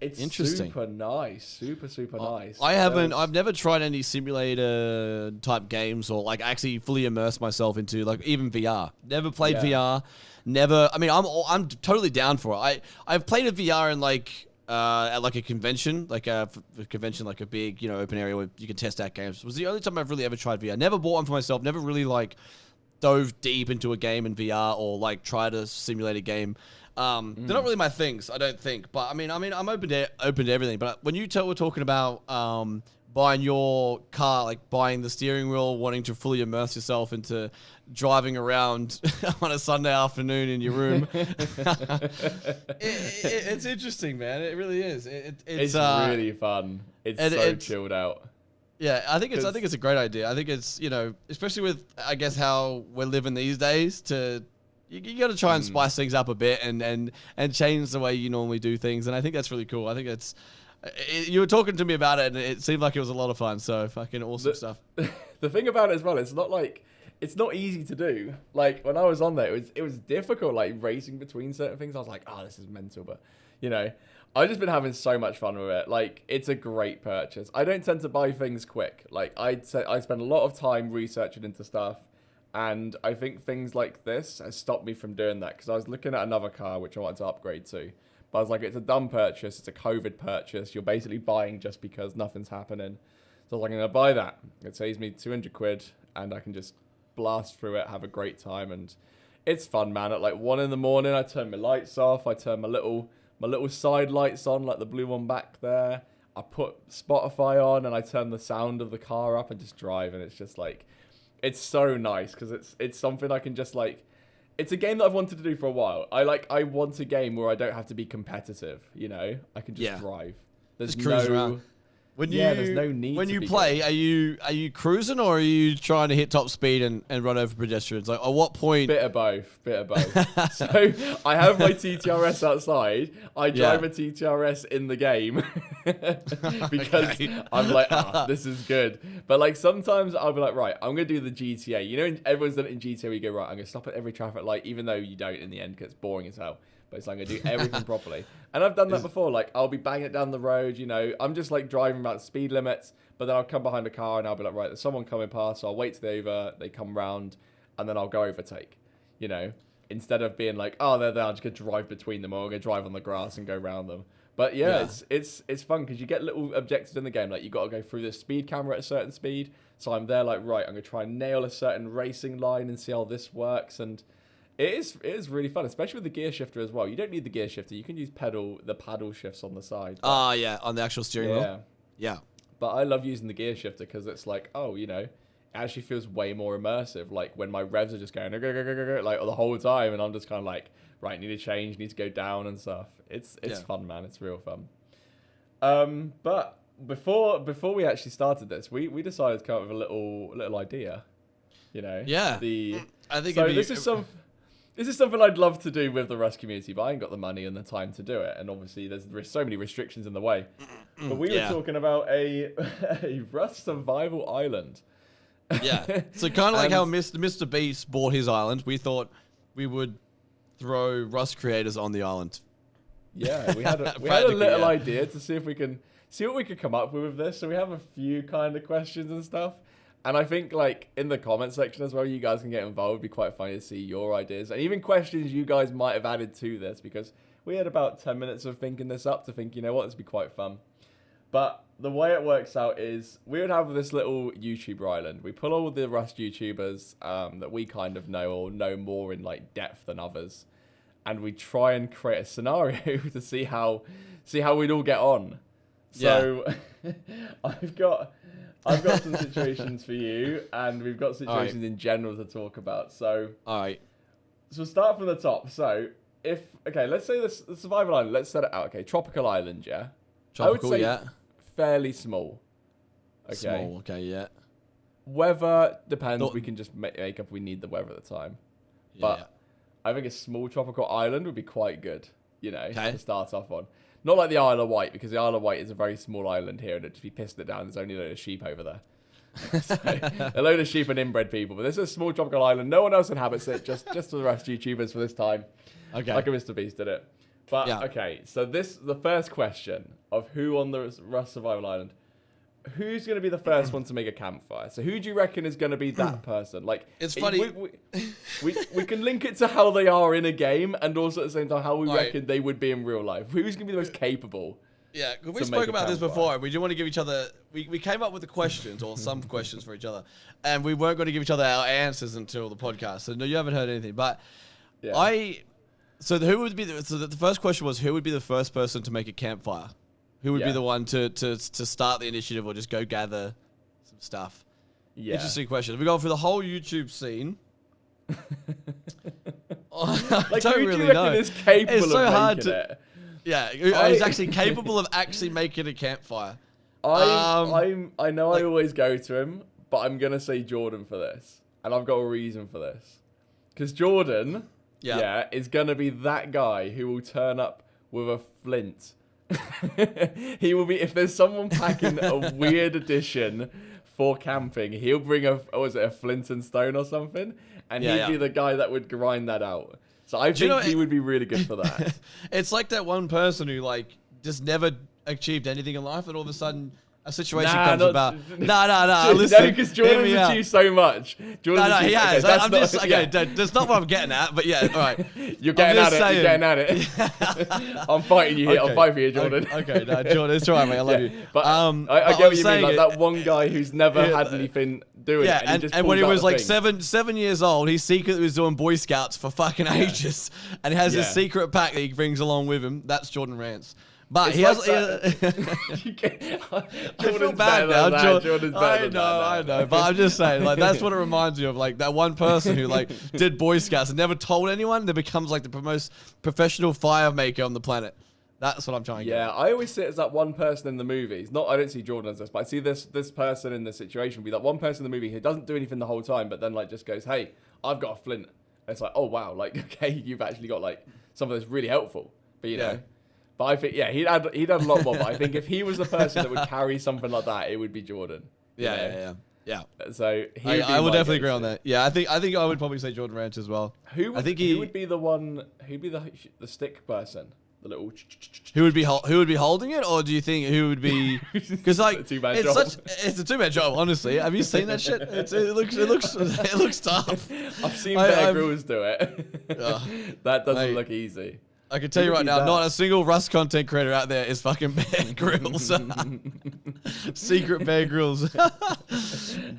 It's super nice, super nice. I've never tried any simulator type games or like actually fully immerse myself into like even VR. Never played VR. Never. I mean, I'm totally down for it. I've played a VR in like at like a convention, like a convention, like a big open area where you can test out games. It was the only time I've really ever tried VR. Never bought one for myself. Never really like dove deep into a game in VR or like tried to simulate a game. They're not really my things, I don't think. But I mean, I'm open to everything. But when you were talking about buying your car, like buying the steering wheel, wanting to fully immerse yourself into driving around on a Sunday afternoon in your room, it's interesting, man. It really is. It's really fun. It's chilled out. Yeah, I think it's a great idea. I think it's especially with I guess how we're living these days you got to try and spice things up a bit and change the way you normally do things. And I think that's really cool. I think you were talking to me about it and it seemed like it was a lot of fun. So fucking awesome stuff. The thing about it as well, it's not easy to do. Like when I was on there, it was difficult, like racing between certain things. I was like, oh, this is mental. But I've just been having so much fun with it. Like it's a great purchase. I don't tend to buy things quick. Like I spend a lot of time researching into stuff. And I think things like this has stopped me from doing that because I was looking at another car which I wanted to upgrade to. But I was like, it's a dumb purchase. It's a COVID purchase. You're basically buying just because nothing's happening. So I was like, I'm going to buy that. It saves me 200 quid and I can just blast through it, have a great time. And it's fun, man. At like 1 in the morning, I turn my lights off. I turn my little side lights on, like the blue one back there. I put Spotify on and I turn the sound of the car up and just drive. And it's just like... It's so nice because it's something I can just like. It's a game that I've wanted to do for a while. I want a game where I don't have to be competitive. I can just drive. There's just cruise around. There's no need. When you play, are you cruising or are you trying to hit top speed and run over pedestrians? Like at what point? Bit of both. So I have my TTRS outside. I drive a TTRS in the game because I'm like, this is good. But like sometimes I'll be like, right, I'm gonna do the GTA. Everyone's done it in GTA. We go right. I'm gonna stop at every traffic light, even though you don't in the end because it's boring as hell. But it's like I'm going to do everything properly. And I've done that before. Like, I'll be banging it down the road, I'm just, like, driving about speed limits. But then I'll come behind a car and I'll be like, right, there's someone coming past. So I'll wait till they come round. And then I'll go overtake, Instead of being like, oh, they're there. I'm just going to drive between them. Or I'm going to drive on the grass and go around them. But, yeah. It's fun because you get little objectives in the game. Like, you got to go through this speed camera at a certain speed. So I'm there like, right, I'm going to try and nail a certain racing line and see how this works. And... It is really fun, especially with the gear shifter as well. You don't need the gear shifter. You can use the paddle shifts on the side. Yeah, on the actual steering wheel. Yeah. But I love using the gear shifter because it's like, it actually feels way more immersive. Like when my revs are just going like the whole time, and I'm just kind of like, right, need to change, need to go down and stuff. It's fun, man. It's real fun. But before we actually started this, we decided to come up with a little idea. Yeah. I think This is something I'd love to do with the Rust community, but I ain't got the money and the time to do it. And obviously, there's so many restrictions in the way. But we were talking about a Rust survival island. Yeah. So kind of like how Mr. Beast bought his island, we thought we would throw Rust creators on the island. Yeah, we had a little idea to see if we can see what we could come up with this. So we have a few kind of questions and stuff. And I think, like, in the comment section as well, you guys can get involved. It'd be quite funny to see your ideas. And even questions you guys might have added to this. Because we had about 10 minutes of thinking this up to think, this would be quite fun. But the way it works out is we would have this little YouTuber island. We pull all the Rust YouTubers that we kind of know or know more in like depth than others, and we try and create a scenario to see how we'd all get on. So I've got some situations for you, and we've got situations in general to talk about. So all right. So we'll start from the top. So let's say the survival island. Let's set it out. Okay, tropical island. Yeah. Tropical. I would say fairly small. Okay. Small. Okay. Yeah. Weather depends. We can just make up if we need the weather at the time. Yeah. But I think a small tropical island would be quite good. You know, okay. to start off on. Not like the Isle of Wight, because the Isle of Wight is a very small island here, and it'd just be pissing it down. There's only a load of sheep over there. So, a load of sheep and inbred people. But this is a small tropical island. No one else inhabits it, just the rest YouTubers for this time. Okay. Like a MrBeast did it. But, okay, so the first question of who on the Rust Survival Island, who's going to be the first one to make a campfire? So who do you reckon is going to be that person? Like, it's funny. We can link it to how they are in a game, and also at the same time how we reckon they would be in real life. Who's going to be the most capable? Yeah, we spoke about this before. We didn't want to give each other... We came up with the questions, or some questions for each other, and we weren't going to give each other our answers until the podcast. So no, you haven't heard anything. But So who would be the first question was, who would be the first person to make a campfire? Who would be the one to start the initiative or just go gather some stuff? Yeah. Interesting question. If we go through the whole YouTube scene... I don't really know. Is capable it's so of hard to... it? Yeah, he's actually capable of actually making a campfire. I know I always go to him, but I'm going to say Jordan for this. And I've got a reason for this. Because Jordan... Yeah, is going to be that guy who will turn up with a flint. He will be, if there's someone packing a weird addition for camping, he'll bring a flint and stone or something, and he'd be the guy that would grind that out. So I think he would be really good for that. It's like that one person who like just never achieved anything in life, and all of a sudden a situation comes about. No. Listen, because Jordan's achieved so much. He has. That's not what I'm getting at, but yeah, all right. You're getting at it. I'm fighting you here. I'll fight for you, Jordan. Okay, Jordan, it's all right, mate. I love you. But I get what you mean. Like that one guy who's never had anything doing it. And when he was like 7 years old, he secretly was doing Boy Scouts for fucking ages, and he has this secret pack that he brings along with him. That's Jordan Rants. But he has. I feel bad now. Jordan's better I know. But I'm just saying, like, that's what it reminds me of. Like that one person who like did Boy Scouts and never told anyone, then becomes like the most professional fire maker on the planet. That's what I'm trying to get. Yeah, I always see it as that one person in the movies. I don't see Jordan as this, but I see this person in the situation be that one person in the movie who doesn't do anything the whole time, but then like just goes, "Hey, I've got a flint." And it's like, "Oh wow, like okay, you've actually got like something that's really helpful." But you know. But I think, he'd add a lot more. But I think if he was the person that would carry something like that, it would be Jordan. Yeah. So I would definitely agree on that. Yeah, I think I would probably say Jordan Ranch as well. Who would be the one? Who'd be the stick person? The little. Who would be holding it, or do you think who would be? Because like it's a 2-man job. Honestly, have you seen that shit? It looks tough. I've seen Bear Grylls do it. That doesn't look easy. I can tell you right now, not a single Rust content creator out there is fucking Bear Grylls. Secret Bear Grylls.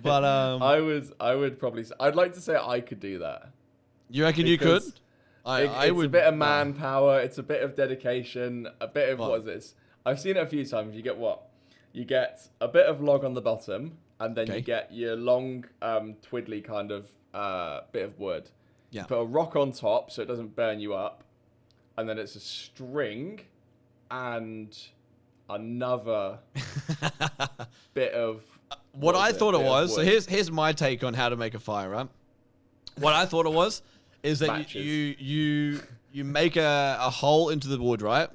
But I would probably say, I'd like to say I could do that. You reckon you could? It's a bit of manpower, it's a bit of dedication, a bit of what is this? I've seen it a few times. You get what? You get a bit of log on the bottom, and then you get your long twiddly kind of bit of wood. Yeah. You put a rock on top so it doesn't burn you up. And then it's a string and another bit of... What I thought it was... So here's my take on how to make a fire, right? What I thought it was is that you make a hole into the wood, right?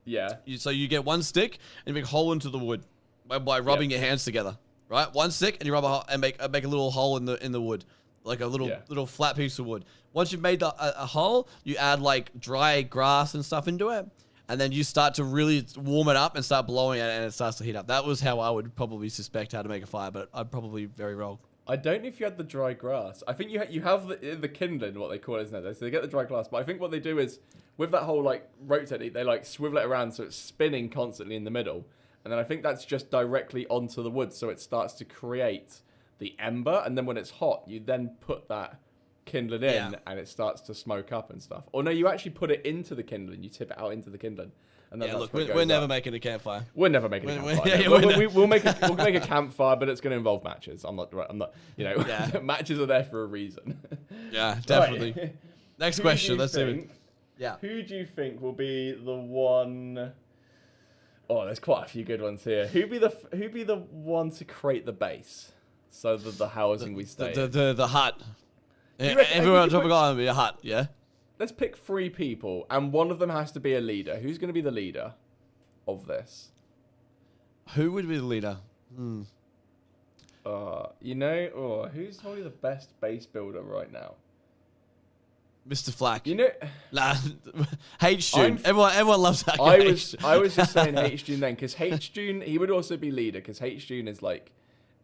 Yeah. So you get one stick and you make a hole into the wood by rubbing your hands together, right? One stick and you rub a hole and make a little hole in the wood. Like a little flat piece of wood. Once you've made a hole, you add like dry grass and stuff into it, and then you start to really warm it up and start blowing it, and it starts to heat up. That was how I would probably suspect how to make a fire, but I'm probably very wrong. I don't know if you had the dry grass. I think you have the kindling, what they call it, isn't it? So they get the dry grass, but I think what they do is with that whole like rope technique, they like swivel it around so it's spinning constantly in the middle, and then I think that's just directly onto the wood, so it starts to create the ember, and then when it's hot, you then put that kindling in, and it starts to smoke up and stuff. Or no, you actually put it into the kindling, you tip it out into the kindling. And then look, we're never making a campfire. We're never making a campfire. We'll make a campfire, but it's going to involve matches. I'm not, matches are there for a reason. Yeah, definitely. Right. Next question, let's see it. Yeah. Who do you think will be the one? Oh, there's quite a few good ones here. Who'd be the one to create the base? So the housing we stay in. The hut. Everyone on Tropical Island will be a hut, yeah? Let's pick 3 people, and one of them has to be a leader. Who's going to be the leader of this? Who would be the leader? Who's probably the best base builder right now? Mr. Flack. H-June. Everyone loves that guy. I was just saying H-June then, because H-June, he would also be leader, because H-June is like,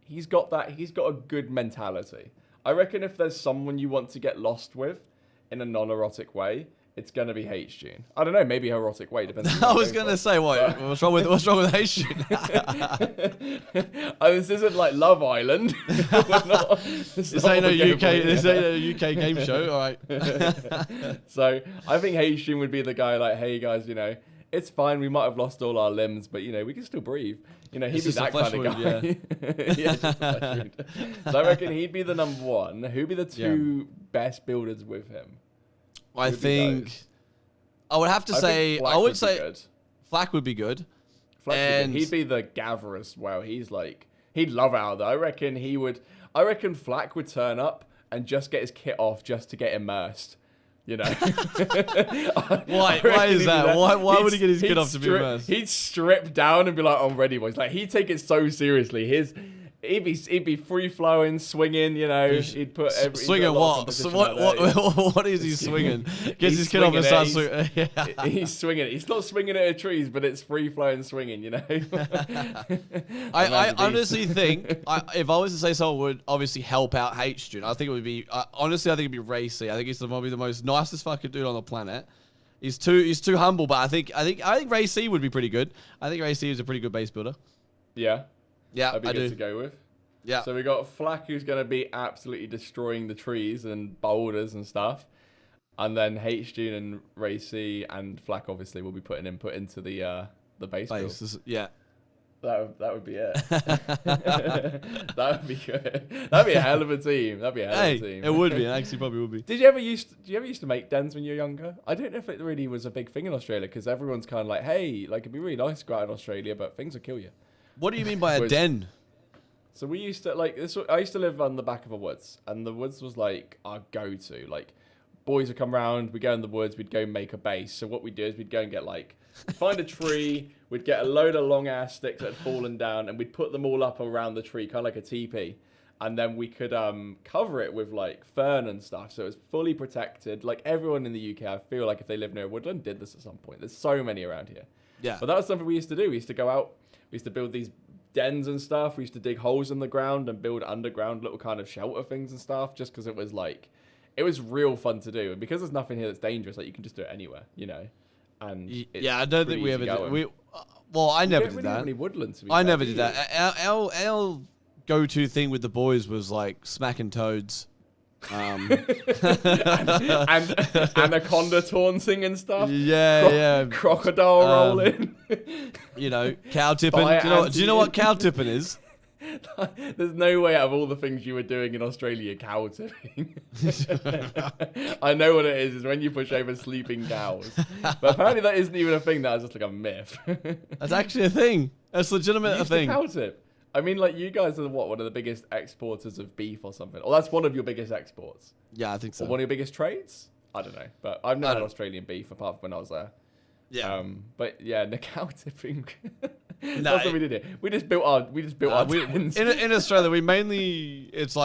he's got a good mentality. I reckon if there's someone you want to get lost with in a non-erotic way, it's gonna be H-June. I don't know, maybe erotic way, depends. I was gonna say, what's wrong with H-June? This isn't like Love Island. This ain't a UK game show, all right. So I think H-June would be the guy like, hey guys, it's fine. We might have lost all our limbs, but we can still breathe. He'd be that kind of guy. So I reckon he'd be the number 1. Who'd be the 2 best builders with him? I think I would have to say Flack would be good. And he'd be the gatherer as well. He'd love Aldo. I reckon Flack would turn up and just get his kit off just to get immersed. Why is that? Why would he get his kit off to be immersed? He'd strip down and be like, I'm ready, boys. Like, he'd take it so seriously. He'd be free flowing, swinging. He'd put swinging what? So what is he swinging? Gets his kid off and starts swinging. He's swinging it. He's not swinging it at trees, but it's free flowing swinging. I honestly think if I was to say someone would obviously help out H-June, I think it would be honestly. I think it'd be Ray C. I think he's probably the most nicest fucking dude on the planet. He's too humble, but I think Ray C would be pretty good. I think Ray C is a pretty good base builder. Yeah. Yeah, that'd be good to go with. Yeah. So we got Flack, who's going to be absolutely destroying the trees and boulders and stuff, and then H-June and Ray C and Flack obviously will be putting input into the base build. Yeah. That would be it. That would be good. That'd be a hell of a team. It would be. It actually probably would be. Did you ever used to make dens when you were younger? I don't know if it really was a big thing in Australia, because everyone's kind of like, hey, like it'd be really nice to go out in Australia, but things will kill you. What do you mean by a den? So we used to I used to live on the back of a woods, and the woods was like our go-to. Like, boys would come round, we'd go in the woods, we'd go make a base. So what we'd do is we'd go and get find a tree, we'd get a load of long ass sticks that had fallen down, and we'd put them all up around the tree, kind of like a teepee. And then we could cover it with fern and stuff, so it was fully protected. Like, everyone in the UK, I feel like if they live near a woodland, did this at some point. There's so many around here. Yeah. But that was something we used to do. We used to go out, we used to build these dens and stuff. We used to dig holes in the ground and build underground little kind of shelter things and stuff, just because it was real fun to do. And because there's nothing here that's dangerous, you can just do it anywhere, And I don't think we ever did. I never did that. Any woodlands, I never did that. Our go-to thing with the boys was smacking toads. And anaconda taunting and stuff. Yeah, crocodile rolling. Cow tipping. Do you know what cow tipping is? There's no way out of all the things you were doing in Australia, cow tipping. I know what it is when you push over sleeping cows. But apparently that isn't even a thing. That is just a myth. That's actually a thing. That's legitimate a thing. Cow tip. I mean, you guys are one of the biggest exporters of beef or something. Or that's one of your biggest exports. Yeah, I think so. Or one of your biggest trades? I don't know. But I've never had Australian beef apart from when I was there. Yeah. But yeah, the cow tipping. That's what we did here. We just built our tents. In Australia, we mainly, it's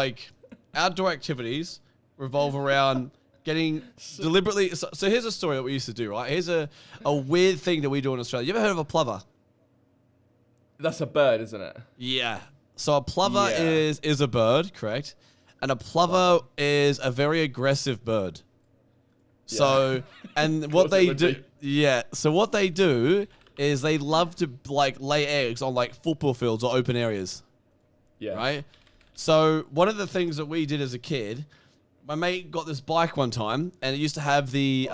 outdoor activities revolve around getting deliberately. So here's a story that we used to do, right? Here's a weird thing that we do in Australia. You ever heard of a plover? That's a bird, isn't it? Yeah. So a plover is a bird, correct? And a plover is a very aggressive bird. So, and what they do, so what they do is they love to like lay eggs on like football fields or open areas. Yeah. Right? So one of the things that we did as a kid, my mate got this bike one time, and it used to have the...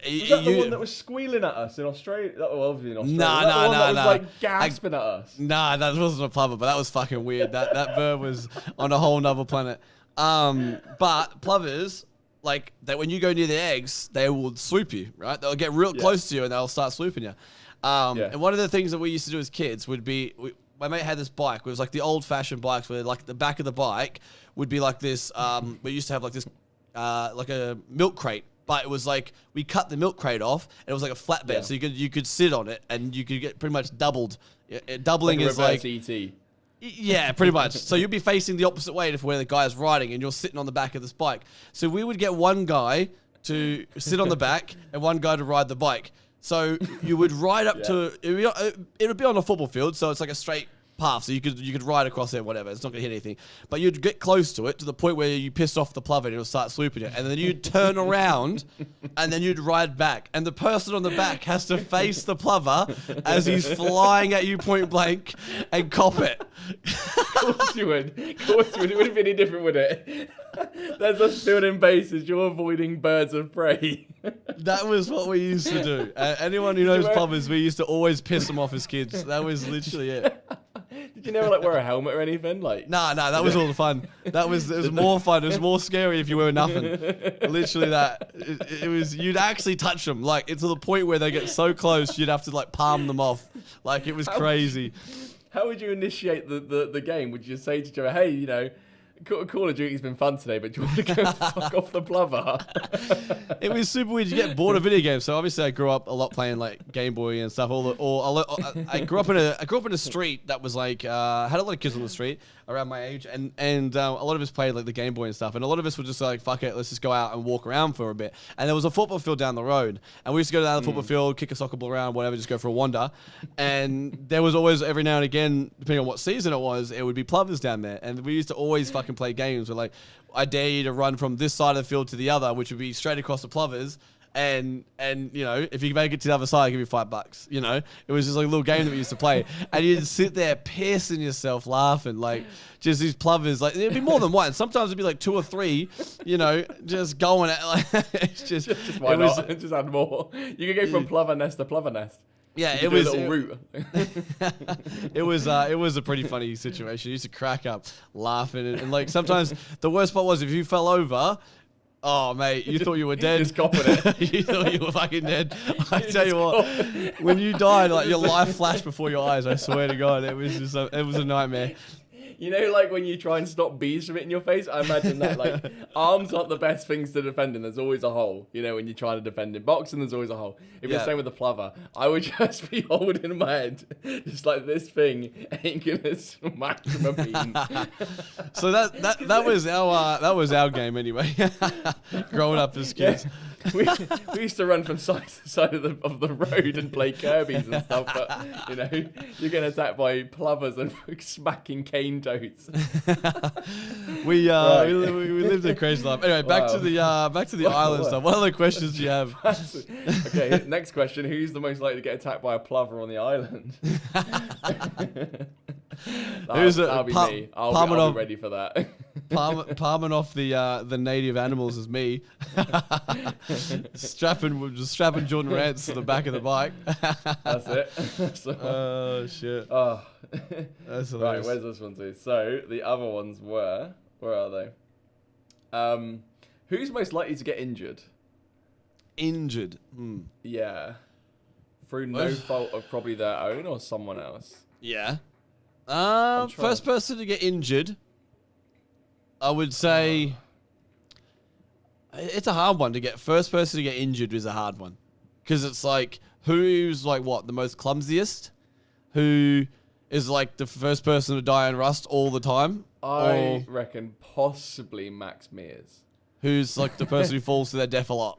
Was that the one that was squealing at us in Australia? Well, obviously in Australia. Nah, that nah, was like gasping at us. Nah, that wasn't a plover, but that was fucking weird. That bird was on a whole nother planet. But plovers, like, that when you go near the eggs, they will swoop you, right? They'll get real close to you and they'll start swooping you. And one of the things that we used to do as kids would be, my mate had this bike. It was like the old-fashioned bikes where like the back of the bike would be like this. We used to have like this, like a milk crate. But it was like, we cut the milk crate off, and it was like a flatbed, so you could sit on it, and you could get pretty much doubled. Doubling like is like... ET. Yeah, pretty much. So you'd be facing the opposite way to where the guy's riding, and you're sitting on the back of this bike. So we would get one guy to sit on the back, and one guy to ride the bike. So you would ride up to... It would be on a football field, so it's like a straight path, so you could ride across it, whatever. It's not gonna hit anything, but you'd get close to it to the point where you pissed off the plover and it'll start swooping you, and then you'd turn around and then you'd ride back, and the person on the back has to face the plover as he's flying at you point blank and cop it. Of course you would. It wouldn't be any different, would it? There's us building bases, you're avoiding birds of prey. That was what we used to do. Anyone who knows plovers, we used to always piss them off as kids. That was literally it. Did you never like wear a helmet or anything? Like, nah, that was all the fun. It was more fun. It was more scary if you wear nothing. Literally that. It was, you'd actually touch them. Like, it's to the point where they get so close, you'd have to like palm them off. Like, it was crazy. How would you initiate the game? Would you say to each other, hey, you know, Call of Duty's been fun today, but do you want to go fuck off the plover? It was super weird. You get bored of video games. So obviously, I grew up a lot playing like Game Boy and stuff. I grew up in a street that was like had a lot of kids on the street around my age, and a lot of us played like the Game Boy and stuff. And a lot of us were just like, fuck it, let's just go out and walk around for a bit. And there was a football field down the road, and we used to go down the football field, kick a soccer ball around, whatever, just go for a wander. And there was always, every now and again, depending on what season it was, it would be plovers down there, and we used to always fucking play games where like, I dare you to run from this side of the field to the other, which would be straight across the plovers. And you know, if you make it to the other side, I'll give you $5. You know, it was just like a little game that we used to play, and you'd sit there piercing yourself laughing, like just these plovers. Like it'd be more than one. Sometimes it'd be like 2 or 3. You know, just going at like it's just why not? Just add more. You could go from plover nest to plover nest. Yeah, it was a little route. It was a pretty funny situation. You used to crack up laughing, and like sometimes the worst part was if you fell over. Oh, mate, you thought you were dead. Just copping it. You thought you were fucking dead. I tell you what, when you died, like your life flashed before your eyes. I swear to God, it was just it was a nightmare. You know, like when you try and stop bees from hitting your face, I imagine that like arms aren't the best things to defend in. There's always a hole. You know, when you're trying to defend in boxing, there's always a hole. If you're saying with the plover, I would just be holding my head, just like this thing ain't gonna smack from a beam. So that was our game anyway. Growing up as kids. We used to run from side to side of the road and play Kirby's and stuff, but you know, you're getting attacked by plovers and smacking cane toads. We lived a crazy life. Anyway, back to the island stuff. What other questions do you have? Okay, next question: who's the most likely to get attacked by a plover on the island? That'll be me. I'll be ready for that. Palming off the native animals is me. strapping Jordan Rants to the back of the bike. That's it. Oh shit. Oh. That's right, where's this one to? So the other ones were, where are they? Who's most likely to get injured? Injured? Yeah. Through no fault of probably their own or someone else? Yeah. First person to get injured, I would say it's a hard one to get. First person to get injured is a hard one because it's like who's like what the most clumsiest, who is like the first person to die in Rust all the time. I reckon possibly Max Mears. Who's like the person who falls to their death a lot.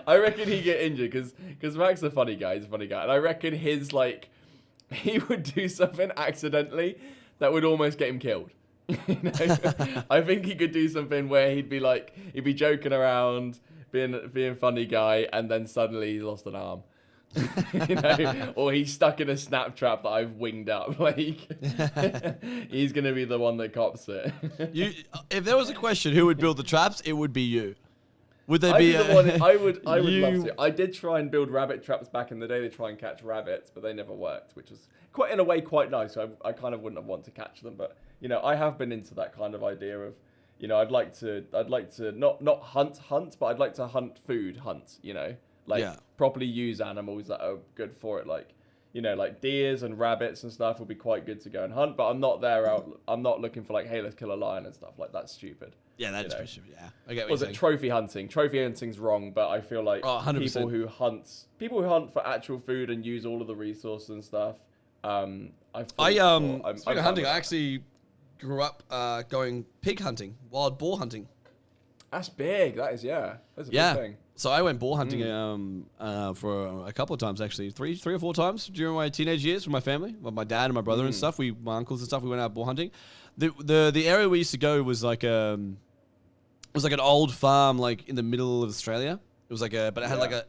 I reckon he'd get injured because Max is a funny guy. He's a funny guy, and I reckon he would do something accidentally that would almost get him killed. You know? I think he could do something where he'd be joking around, being a funny guy, and then suddenly he lost an arm. You know, or he's stuck in a snap trap that I've winged up. Like, he's gonna be the one that cops it. If there was a question, who would build the traps? It would be you. Would they I'd be the one, I would love to. I did try and build rabbit traps back in the day to try and catch rabbits, but they never worked, which was quite, in a way, quite nice. I kind of wouldn't have wanted to catch them, but you know, I have been into that kind of idea of, you know, I'd like to not hunt, but I'd like to hunt, you know, like properly use animals that are good for it, like, you know, like deers and rabbits and stuff would be quite good to go and hunt, but I'm not looking for like, hey, let's kill a lion and stuff. Like, that's stupid. Yeah, that's for sure. Yeah, I get what you're saying. Trophy hunting? Trophy hunting's wrong, but I feel like people who hunt for actual food and use all of the resources and stuff. Speaking of hunting, I actually grew up going pig hunting, wild boar hunting. That's big. That is, yeah. That's a big thing. So I went boar hunting for a couple of times, actually, three or four times during my teenage years with my family, with my dad and my brother and stuff. My uncles and stuff. We went out boar hunting. The area we used to go was like an old farm, like in the middle of Australia. It was like but it had like a.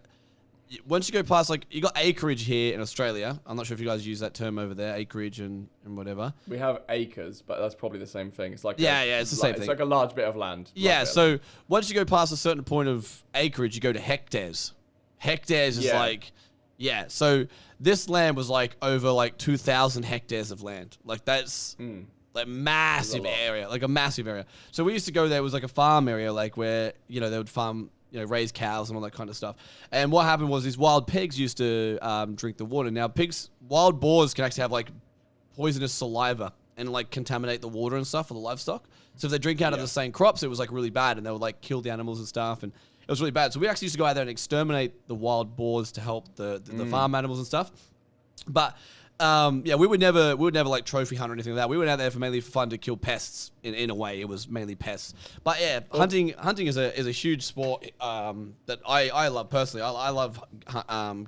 Once you go past, like, you got acreage here in Australia. I'm not sure if you guys use that term over there, acreage and whatever. We have acres, but that's probably the same thing. It's like it's the same thing. It's like a large bit of land. Yeah, so once you go past a certain point of acreage, you go to hectares. Hectares is like, so this land was like over like 2,000 hectares of land. Like, that's like massive area, like a massive area. So we used to go there. It was like a farm area, like where, you know, they would farm, you know, raise cows and all that kind of stuff. And what happened was these wild pigs used to drink the water. Now, wild boars can actually have like poisonous saliva and like contaminate the water and stuff for the livestock. So if they drink out of the same crops, it was like really bad, and they would like kill the animals and stuff, and it was really bad. So we actually used to go out there and exterminate the wild boars to help the farm animals and stuff. But we would never like trophy hunt or anything like that. We went out there mainly for fun to kill pests. In a way, it was mainly pests. But yeah, hunting is a huge sport that I love personally. I love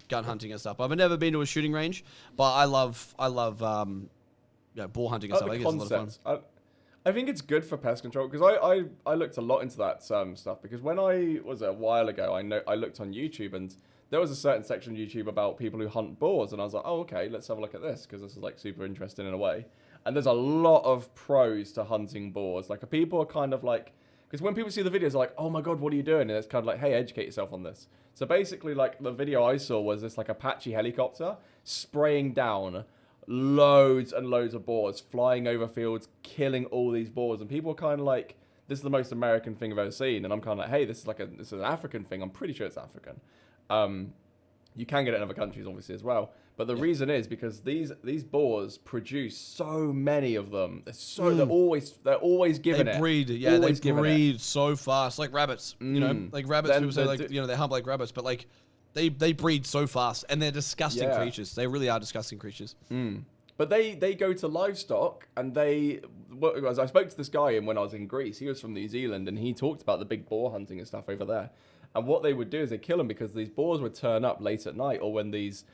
gun hunting and stuff. I've never been to a shooting range, but I love boar hunting and stuff. I think it's a lot of fun. I think it's good for pest control, because I looked a lot into that stuff, because when I was a while ago, I looked on YouTube, and there was a certain section of YouTube about people who hunt boars, and I was like, oh, okay, let's have a look at this, because this is like super interesting in a way. And there's a lot of pros to hunting boars. Like, people are kind of like, because when people see the videos, they're like, oh my god, what are you doing? And it's kind of like, hey, educate yourself on this. So basically, like, the video I saw was this like Apache helicopter spraying down loads and loads of boars, flying over fields, killing all these boars. And people are kind of like, this is the most American thing I've ever seen. And I'm kind of like, hey, this is an African thing. I'm pretty sure it's African. You can get it in other countries, obviously, as well. But the reason is because these boars produce so many of them. They're always giving it. They breed, they breed so fast, like rabbits. You know, like rabbits. People say like, you know, they hump like rabbits, but like they breed so fast, and they're disgusting creatures. They really are disgusting creatures. But they go to livestock, and I spoke to this guy when I was in Greece. He was from New Zealand, and he talked about the big boar hunting and stuff over there. And what they would do is they kill them, because these boars would turn up late at night, or when these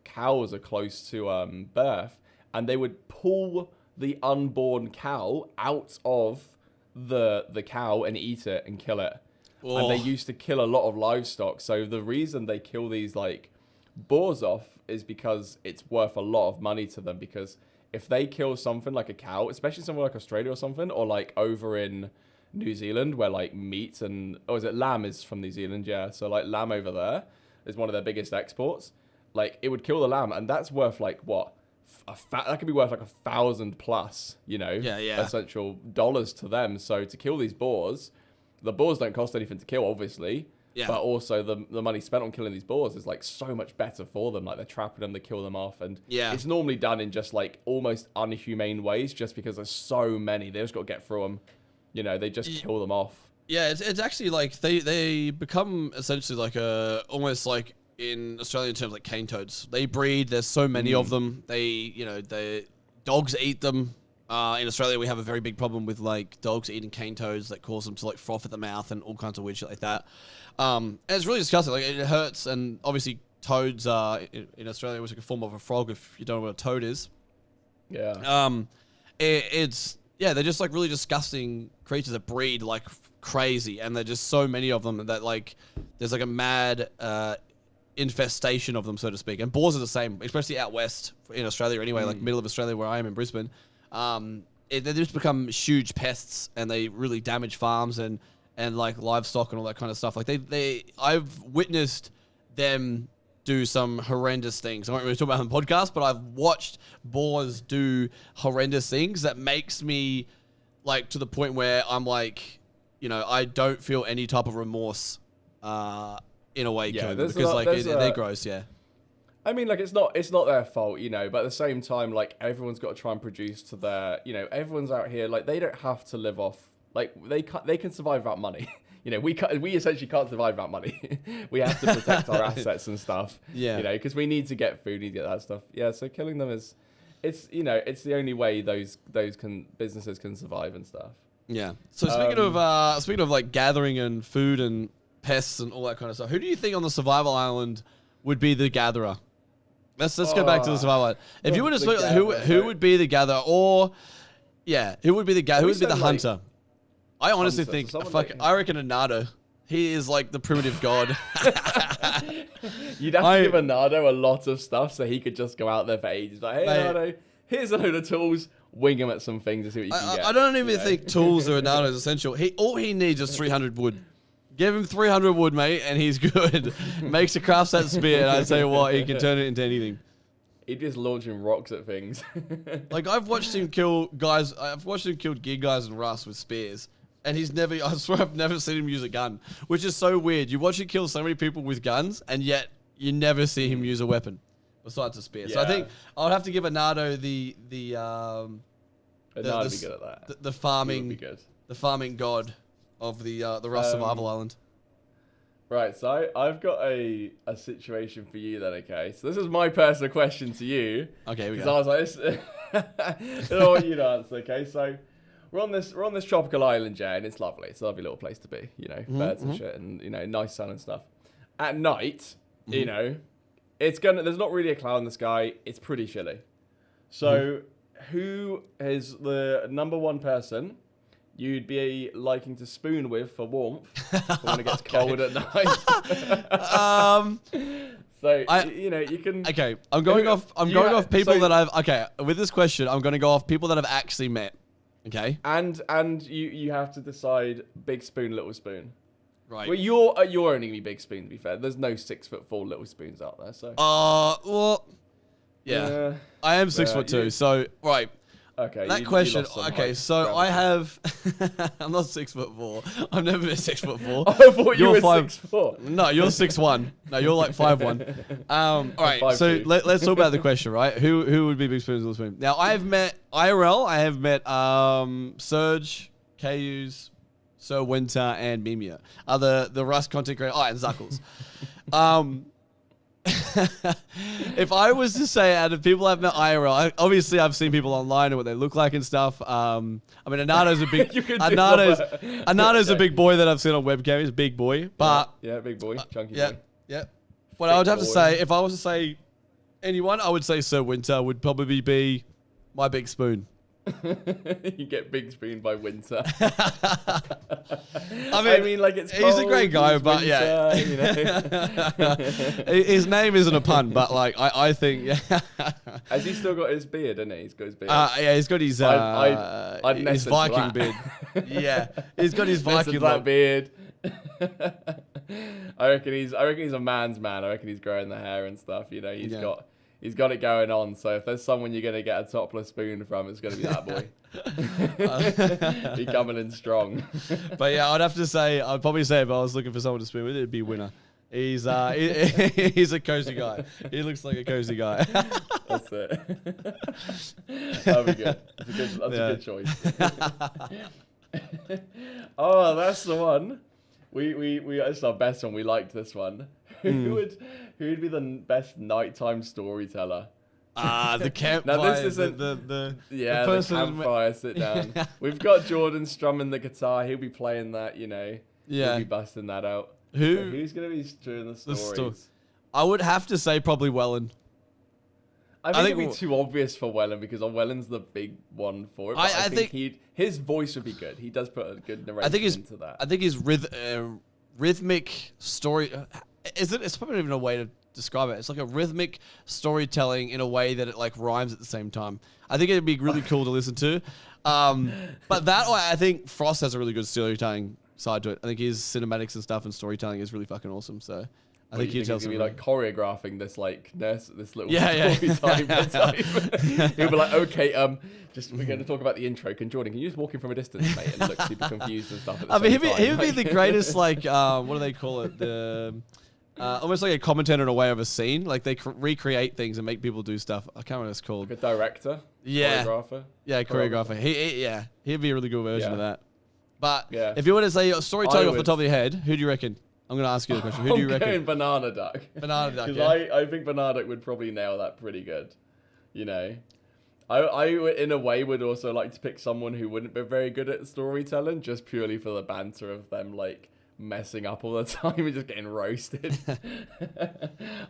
cows are close to birth, and they would pull the unborn cow out of the cow and eat it and kill it. Oh. And they used to kill a lot of livestock. So the reason they kill these like boars off is because it's worth a lot of money to them. Because if they kill something like a cow, especially somewhere like Australia or something, or like over in New Zealand where like meat and lamb is from New Zealand, so like lamb over there is one of their biggest exports. Like, it would kill the lamb, and that's worth like what that could be worth like 1,000 plus, you know, essential dollars to them. So to kill these boars, the boars don't cost anything to kill, obviously. Yeah. But also the money spent on killing these boars is like so much better for them. Like, they're trapping them, they kill them off, and it's normally done in just like almost unhumane ways, just because there's so many. They just got to get through them. You know, they just kill them off. Yeah, it's actually like they become essentially like almost like in Australian terms like cane toads. They breed. There's so many of them. The dogs eat them. In Australia, we have a very big problem with like dogs eating cane toads that cause them to like froth at the mouth and all kinds of weird shit like that. And it's really disgusting. Like, it hurts. And obviously, toads are in Australia was like a form of a frog. If you don't know what a toad is, they're just like really disgusting creatures that breed like crazy, and there's just so many of them that like there's like a mad infestation of them, so to speak. And boars are the same, especially out west in Australia anyway, like middle of Australia where I am in Brisbane. They just become huge pests, and they really damage farms and like livestock and all that kind of stuff. Like I've witnessed them do some horrendous things. I won't really talk about it on the podcast, but I've watched boars do horrendous things that makes me like to the point where I'm like, you know, I don't feel any type of remorse in a way, because they're gross. Yeah. I mean, like, it's not their fault, you know, but at the same time, like, everyone's got to try and produce to their, you know, everyone's out here, like, they don't have to live off, like, they can survive without money. You know, we essentially can't survive without money. We have to protect our assets and stuff. Yeah. You know, because we need to get food, need to get that stuff. Yeah, so killing them it's the only way those businesses can survive and stuff. Yeah. So speaking of like gathering and food and pests and all that kind of stuff, who do you think on the survival island would be the gatherer? Let's go back to the survival island. If you were to speak, who would be the gatherer, or who would be the hunter? I honestly think I reckon a Nardo. He is like the primitive god. You'd have to give a Nardo a lot of stuff so he could just go out there for ages. Like, hey, Nardo, here's a load of tools. Wing him at some things to see what you can get. I don't even think tools or a Nardo is essential. All he needs is 300 wood. Give him 300 wood, mate, and he's good. Makes a craft set spear, and I tell you what, he can turn it into anything. He's just launching rocks at things. Like, I've watched him kill guys. I've watched him kill gear guys in Rust with spears. And I swear I've never seen him use a gun, which is so weird. You watch him kill so many people with guns, and yet you never see him use a weapon besides a spear. Yeah. So I think I would have to give Anardo the be good at that. The farming god of the Rust Survival Island. Right, so I've got a situation for you then, okay? So this is my personal question to you. Okay, we go. Because I was like, I don't want you to answer, okay? So we're on this tropical island, Jay, and it's lovely. It's a lovely little place to be, you know, birds and shit, and you know, nice sun and stuff. At night, you know, there's not really a cloud in the sky. It's pretty chilly. So, who is the number one person you'd be liking to spoon with for warmth when it gets cold at night? So you know, you can. Okay, I'm going off people that I've. Okay, with this question, I'm going to go off people that I've actually met. Okay. And you have to decide big spoon, little spoon. Right. Well, you're only gonna be big spoon, to be fair. There's no 6'4" little spoons out there, so. Well, yeah. I am 6'2", so right. Okay. That question. Okay, so I have. I'm not 6'4". I've never been 6'4". I thought you were 6'4". No, you're 6'1". No, you're like 5'1". All right. 5'2". So let's talk about the question, right? Who would be big spoon, little spoon? Now I have met IRL. I have met Surge, KU's, Sir Winter, and Mimia. The Rust content creator. And Zuckles. If I was to say out of people I've met IRL, obviously I've seen people online and what they look like and stuff. I mean, Anato's a big Anato's a big boy that I've seen on webcam. He's a big boy, but yeah, big boy, chunky boy. Yeah. What I would have to say, if I was to say anyone, I would say Sir Winter would probably be my big spoon. You get big spoon by Winter. I mean, like he's a great guy, but winter, you know. His name isn't a pun, but like I think Has he still got his beard? Hasn't he? He's got his beard. Yeah, he's got his his Viking beard. Yeah, he's got his Viking that beard. I reckon he's a man's man. I reckon he's growing the hair and stuff. You know, He's got it going on, so if there's someone you're going to get a topless spoon from, it's going to be that boy. Be coming in strong. But yeah, I'd probably say if I was looking for someone to spoon with, it'd be Winner. He's he's a cozy guy. He looks like a cozy guy. That's it. That'd be good. That's a good choice. Oh, that's the one. We that's our best one. We liked this one. Who'd be the best nighttime storyteller? The campfire. Now this isn't the campfire sit down. We've got Jordan strumming the guitar. He'll be playing that, you know. Yeah. He'll be busting that out. Who's gonna be doing the stories? I would have to say probably Wellen. I think it'd be too obvious for Wellen because Wellen's the big one for it. But I think his voice would be good. He does put a good narration into that. I think his rhythmic story. It's probably not even a way to describe it. It's like a rhythmic storytelling in a way that it like rhymes at the same time. I think it'd be really cool to listen to. But that, I think Frost has a really good storytelling side to it. I think his cinematics and stuff and storytelling is really fucking awesome. So I think he's gonna be like choreographing this like this little yeah. story time. He'll be like, okay, we're going to talk about the intro. Jordan, can you just walk in from a distance, mate, and look super confused and stuff? At the same time? He would be the greatest like what do they call it? The almost like a commentator in a way of a scene. Like they recreate things and make people do stuff. I can't remember what it's called. Like a director. Yeah. Choreographer. Yeah, choreographer. He'd be a really good version of that. But yeah. if you want to say storytelling off the top of your head, who do you reckon? I'm going to ask you the question. Who do you reckon? I'm going Banana Duck. Banana Duck, Because I think Banana Duck would probably nail that pretty good. You know? I in a way would also like to pick someone who wouldn't be very good at storytelling, just purely for the banter of them like messing up all the time and just getting roasted.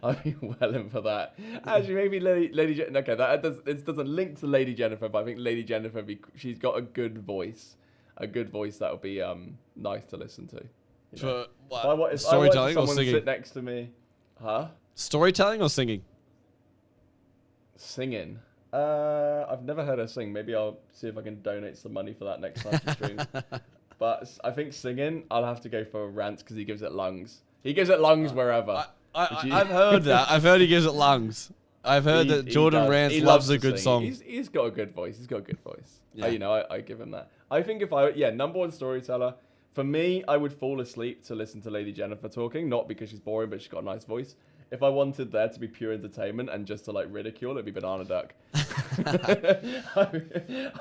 I'd be well in for that. Actually, maybe Lady Jennifer. Okay, it doesn't link to Lady Jennifer, but I think Lady Jennifer, she's got a good voice. A good voice that would be nice to listen to. You know? For what? Storytelling or singing? Sit next to me. Huh? Storytelling or singing? Singing. I've never heard her sing. Maybe I'll see if I can donate some money for that next time she streams. But I think singing, I'll have to go for Rance because he gives it lungs. He gives it lungs wherever. I've heard that. I've heard he gives it lungs. I've heard that Jordan Rance loves a good song. He's got a good voice. He's got a good voice. Yeah. I give him that. I think number one storyteller. For me, I would fall asleep to listen to Lady Jennifer talking, not because she's boring, but she's got a nice voice. If I wanted there to be pure entertainment and just to like ridicule, it'd be Banana Duck. I would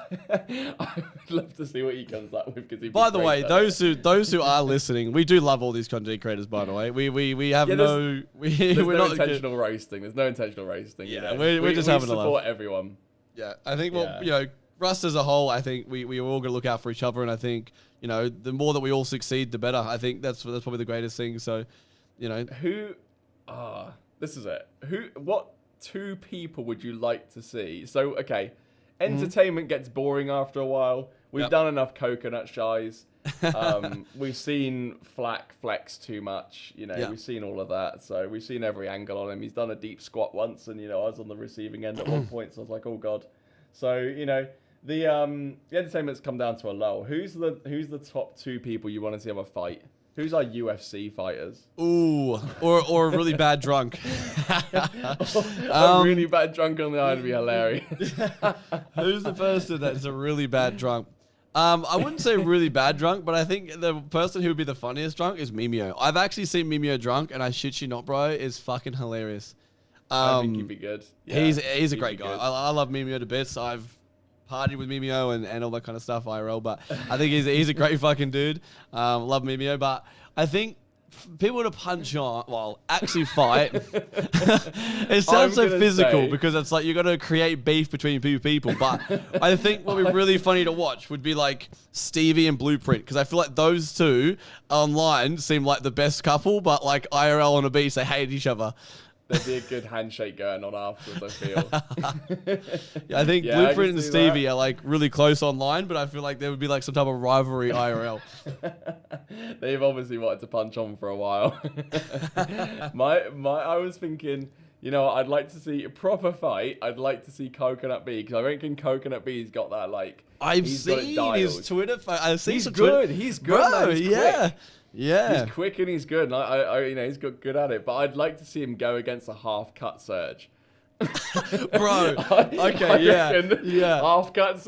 love to see what he comes up with. By the way, those who are listening, we do love all these content creators. By the way, we have there's we're no not intentional roasting. There's no intentional roasting. Yeah, you know? we're just having a laugh. Support everyone. Yeah, I think Rust as a whole, I think we're all gonna look out for each other, and I think the more that we all succeed, the better. I think that's probably the greatest thing. So, this is it. What two people would you like to see? So, okay, entertainment gets boring after a while. We've done enough coconut shies. We've seen Flack flex too much. We've seen all of that. So we've seen every angle on him. He's done a deep squat once, and I was on the receiving end at one point, so I was like, oh god. So the entertainment's come down to a lull. Who's the top two people you want to see have a fight? Who's our UFC fighters? Ooh, or a really bad drunk. A really bad drunk on the eye would be hilarious. Who's the person that's a really bad drunk? I wouldn't say really bad drunk, but I think the person who would be the funniest drunk is Mimeo. I've actually seen Mimeo drunk, and I shit you not, bro, is fucking hilarious. I think he'd be good. Yeah, he's a great guy. I love Mimeo to bits. I've partied with Mimeo and all that kind of stuff IRL, but I think he's a great fucking dude. Love Mimeo, but I think people to punch on, actually fight. It sounds so physical because it's like you got to create beef between two people. But I think what would be really funny to watch would be like Stevie and Blueprint, because I feel like those two online seem like the best couple, but like IRL on a beach they hate each other. There'd be a good handshake going on afterwards, I feel. I think Blueprint and Stevie are like really close online, but I feel like there would be like some type of rivalry IRL. They've obviously wanted to punch on for a while. I was thinking, I'd like to see a proper fight. I'd like to see Coconut B, because I reckon Coconut B's got that like. I've seen his Twitter. He's good. He's good. Bro, yeah. Yeah, he's quick and he's good, and I he's got good at it. But I'd like to see him go against a half-cut Surge, bro. Yeah. Half-cut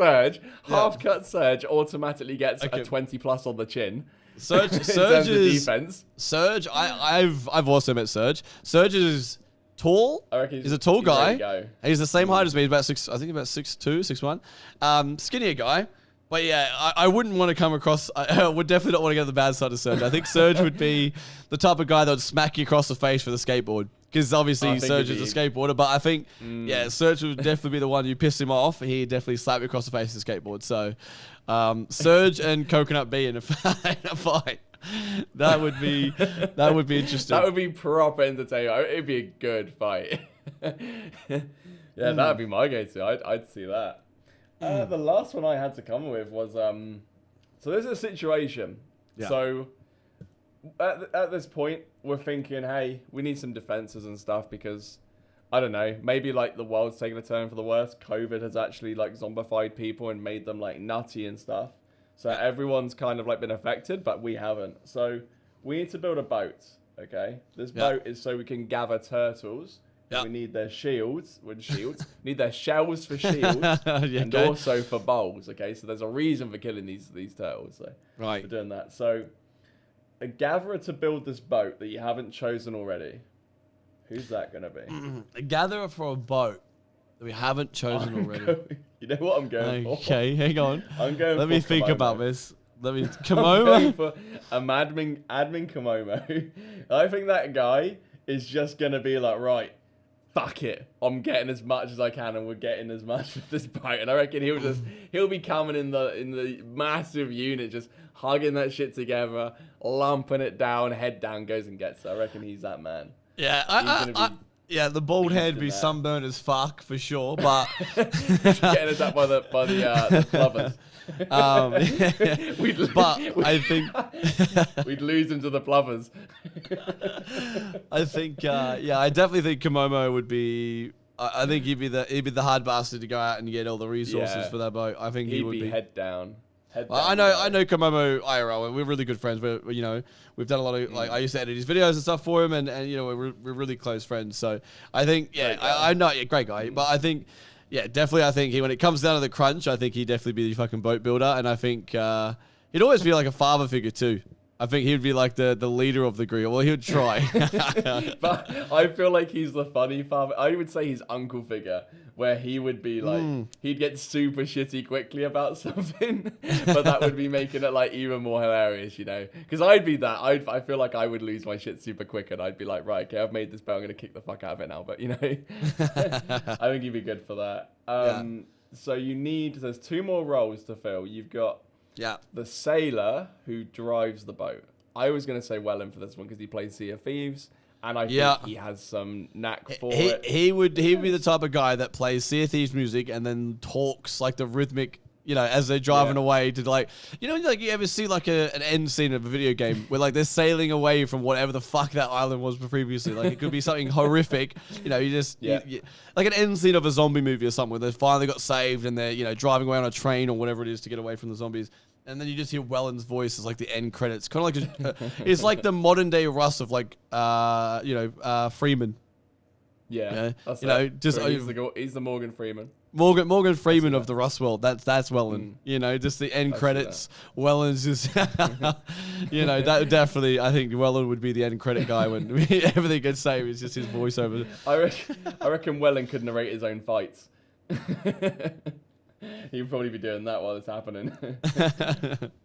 Surge automatically gets a 20+ on the chin. Surge is defense. Surge, I've also met Surge. Surge is tall. He's a tall guy. He's the same height as me. He's about 6'2", 6'1". Skinnier guy. But yeah, I wouldn't want to come across. I would definitely not want to get on the bad side of Surge. I think Surge would be the type of guy that would smack you across the face with a skateboard. Because obviously Surge is a skateboarder. But I think, Surge would definitely be the one you piss him off. He'd definitely slap you across the face with a skateboard. So, Surge and Coconut B in a fight. That would be interesting. That would be proper entertainment. It'd be a good fight. That would be my go-to. I'd see that. The last one I had to come with was so there's a situation. Yeah. So at this point, we're thinking, hey, we need some defenses and stuff because, I don't know, maybe like the world's taking a turn for the worse. COVID has actually like zombified people and made them like nutty and stuff. So everyone's kind of like been affected, but we haven't. So we need to build a boat, okay? This boat is so we can gather turtles. We need their shields. Need their shells for shields, and also for bowls. Okay, so there's a reason for killing these turtles. So for doing that. So a gatherer to build this boat that you haven't chosen already. Who's that gonna be? A gatherer for a boat that we haven't chosen already. You know what I'm going for? Okay, hang on. I'm going. Let me think about this. Let me Komomo. I'm going for admin Komomo. I think that guy is just gonna be like, right. Fuck it, I'm getting as much as I can, and we're getting as much with this boat. And I reckon he'll be coming in the massive unit, just hugging that shit together, lumping it down, head down, goes and gets it. I reckon he's that man. Yeah, yeah, the bald head be sunburned as fuck for sure, but getting us up by the plovers. I think we'd lose him to the plovers. I think, I definitely think Komomo would be. I think he'd be the hard bastard to go out and get all the resources for that boat. I think he would be head down. I know Komomo IRL. We're really good friends. We've done a lot of I used to edit his videos and stuff for him, and we're really close friends. So I think I know great guy, but I think. Yeah, definitely. I think when it comes down to the crunch, I think he'd definitely be the fucking boat builder, and I think he'd always be like a father figure too. I think he'd be like the leader of the group. Well, he would try. But I feel like he's the funny father. I would say he's uncle figure, where he would be like, he'd get super shitty quickly about something, but that would be making it like even more hilarious, Because I'd be that. I feel like I would lose my shit super quick, and I'd be like, right, okay, I've made this boat, I'm gonna kick the fuck out of it now. But I think he'd be good for that. So there's 2 more roles to fill. You've got the sailor who drives the boat. I was going to say Wellen for this one because he plays Sea of Thieves, and I think he has some knack for it. He would be the type of guy that plays Sea of Thieves music and then talks like the rhythmic, as they're driving away to like you ever see like an end scene of a video game where like they're sailing away from whatever the fuck that island was previously. Like it could be something horrific. Like an end scene of a zombie movie or something where they finally got saved and they're driving away on a train or whatever it is to get away from the zombies. And then you just hear Welland's voice as like the end credits. Kind of like it's like the modern day Russ of like Freeman. Yeah, he's the Morgan Freeman. Morgan Freeman of the Rust world. That's Welland. Just the end credits. Welland's just that definitely. I think Welland would be the end credit guy when everything gets saved. It's just his voiceover. I reckon Welland could narrate his own fights. He'd probably be doing that while it's happening.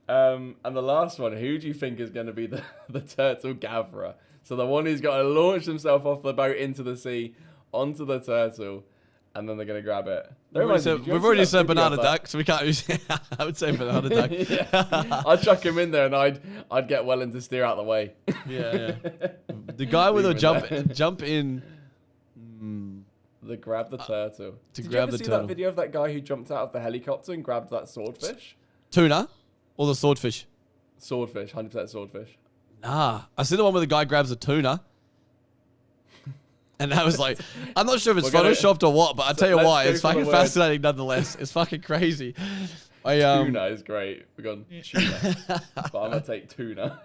And the last one, who do you think is going to be the turtle gatherer? So the one who's got to launch himself off the boat into the sea, onto the turtle, and then they're going to grab it. We've already said banana duck, so we can't use I would say banana duck. I'd chuck him in there and I'd get Welland to steer out the way. Yeah. The guy with a jump in... grab the turtle. Did you ever see that video of that guy who jumped out of the helicopter and grabbed that swordfish? Tuna? Or the swordfish? Swordfish, 100% swordfish. Nah. I see the one where the guy grabs a tuna. And that was like, I'm not sure if it's photoshopped or what, but I'll tell you why. It's fucking fascinating nonetheless. It's fucking crazy. Tuna is great. We've gone tuna. But I'm going to take tuna.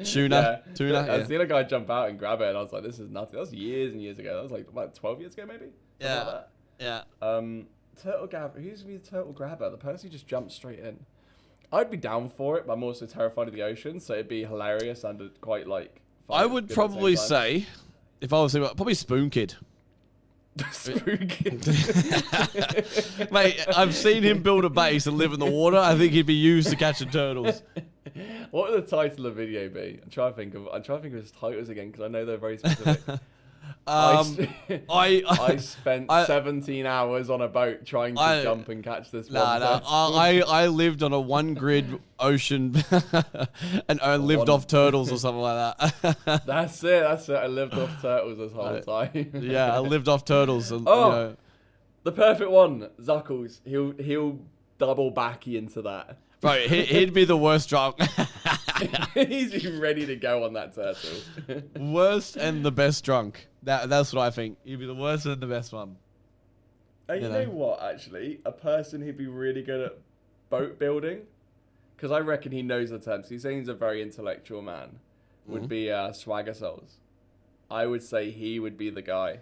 Tuna. I seen a guy jump out and grab it, and I was like, "This is nothing." That was years and years ago. That was like about 12 years ago, maybe. Turtle grabber. Who's the turtle grabber? The person who just jumps straight in. I'd be down for it, but I'm also terrified of the ocean, so it'd be hilarious and quite like. I would probably say, if I was thinking about, probably Spoon Kid. Spoon Kid. Mate, I've seen him build a base and live in the water. I think he'd be used to catching turtles. What would the title of the video be? I'm trying to think of his titles again because I know they're very specific. I spent 17 hours on a boat trying to jump and catch this one. I lived on a 1-grid ocean and I lived off turtles or something like that. That's it. I lived off turtles this whole time. Yeah, I lived off turtles. And, the perfect one, Zuckles. He'll double backy into that. Bro, he'd be the worst drunk. He's ready to go on that turtle. Worst and the best drunk. That's what I think. He'd be the worst and the best one. And you know what, actually? A person who'd be really good at boat building, because I reckon he knows the terms. He's saying he's a very intellectual man, would be Swagger Souls. I would say he would be the guy.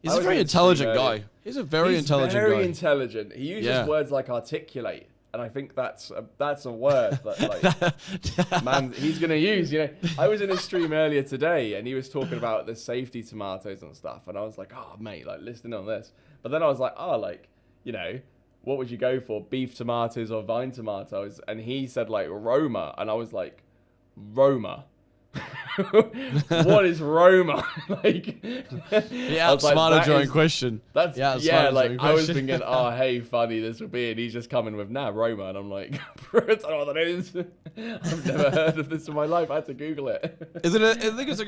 He's a very intelligent guy. He's a very intelligent guy. Very intelligent. He uses words like articulate, and I think that's a word that like man he's gonna use. You know, I was in his stream earlier today, and he was talking about the safety tomatoes and stuff, and I was like, oh mate, like listening on this. But then I was like, oh, like, you know, what would you go for, beef tomatoes or vine tomatoes? And he said like Roma, and I was like, Roma. What is Roma? Like, he outsmarted your own question. That's like I was thinking, oh hey, funny this would be, and he's just coming with Roma, and I'm like, I don't know what that is. I've never heard of this in my life. I had to Google it. Isn't it? I think it's like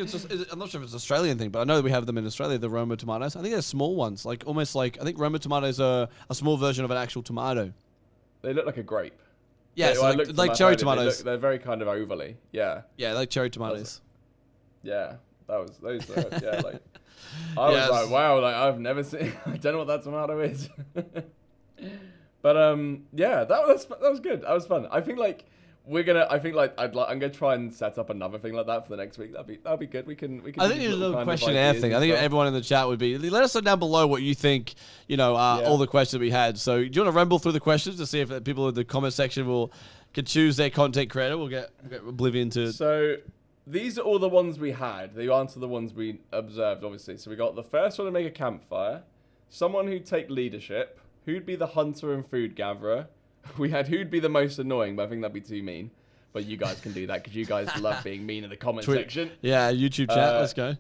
I'm not sure if it's an Australian thing, but I know that we have them in Australia, the Roma tomatoes. I think they're small ones, like almost like I think Roma tomatoes are a small version of an actual tomato. They look like a grape. Yeah, so like cherry tomatoes. They're very kind of overly. Yeah. Yeah, like cherry tomatoes. Yeah, those. Yeah, like I was like, wow, like I've never seen. I don't know what that tomato is. But yeah, that was good. That was fun. I think like I'm gonna try and set up another thing like that for the next week. That'll be good. We can. I think there's a little questionnaire thing. I think everyone in the chat would be. Let us know down below what you think. You know, all the questions we had. So do you want to ramble through the questions to see if people in the comment section can choose their content creator? We'll get Oblivion to. So these are all the ones we had. They answer the ones we observed, obviously. So we got the first one to make a campfire, someone who'd take leadership, who'd be the hunter and food gatherer. We had who'd be the most annoying, but I think that'd be too mean. But you guys can do that because you guys love being mean in the comment section. Yeah, YouTube chat. Let's go.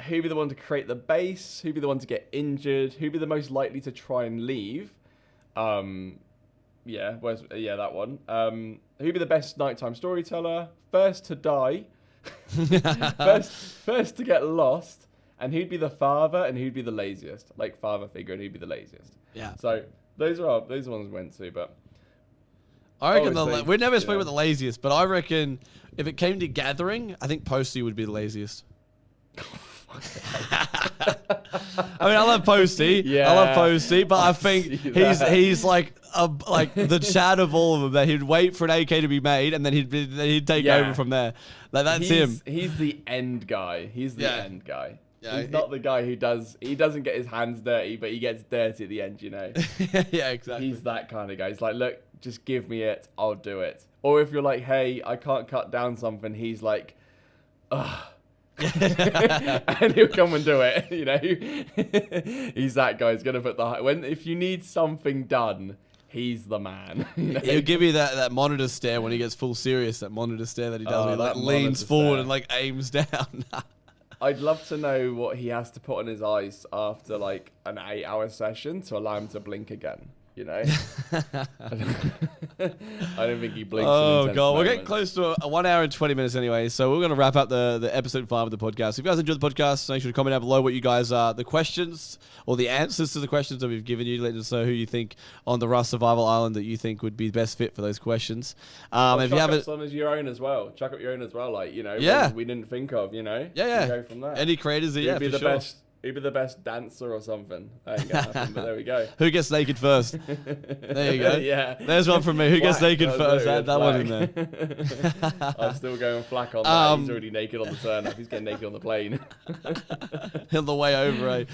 Who'd be the one to create the base? Who'd be the one to get injured? Who'd be the most likely to try and leave? Yeah, that one. Who'd be the best nighttime storyteller? First to die. first to get lost. And who'd be the father and who'd be the laziest? Like father figure and who'd be the laziest. Yeah. So those are the ones we went to, but I reckon we never spoke about the laziest, but I reckon if it came to gathering, I think Posty would be the laziest. I mean, I love Posty. Yeah, I love Posty, but I think he's like the chat of all of them. That he'd wait for an AK to be made, and then he'd take over from there. Like that's him. He's the end guy. He's the end guy. Yeah, he's not the guy who doesn't get his hands dirty, but he gets dirty at the end, you know? Yeah, exactly. He's that kind of guy. He's like, look, just give me it, I'll do it. Or if you're like, hey, I can't cut down something, he's like, ugh. And he'll come and do it, you know? He's that guy. He's going to put if you need something done, he's the man. You know? He'll give you that monitor stare when he gets full serious, that monitor stare that he does when he like leans forward and like aims down. I'd love to know what he has to put on his eyes after like an 8-hour session to allow him to blink again. You know, I don't think he blinks. Oh god, we're getting close to 1 hour and 20 minutes anyway, so we're going to wrap up the episode 5 of the podcast. If you guys enjoyed the podcast, make sure to comment down below what you guys the questions or the answers to the questions that we've given you. Let us know who you think on the Rust Survival Island that you think would be best fit for those questions. If you have some as your own as well, chuck up your own as well, like ones we didn't think of, you know. Yeah. Go from there. Any creators that be the best. He'd be the best dancer or something. That ain't gonna happen, but there we go. Who gets naked first? There you go. Yeah. There's one from me. Who gets naked first? That one in there. I'm still going flack on that. He's already naked on the turn up. He's getting naked on the plane. On the way over, eh?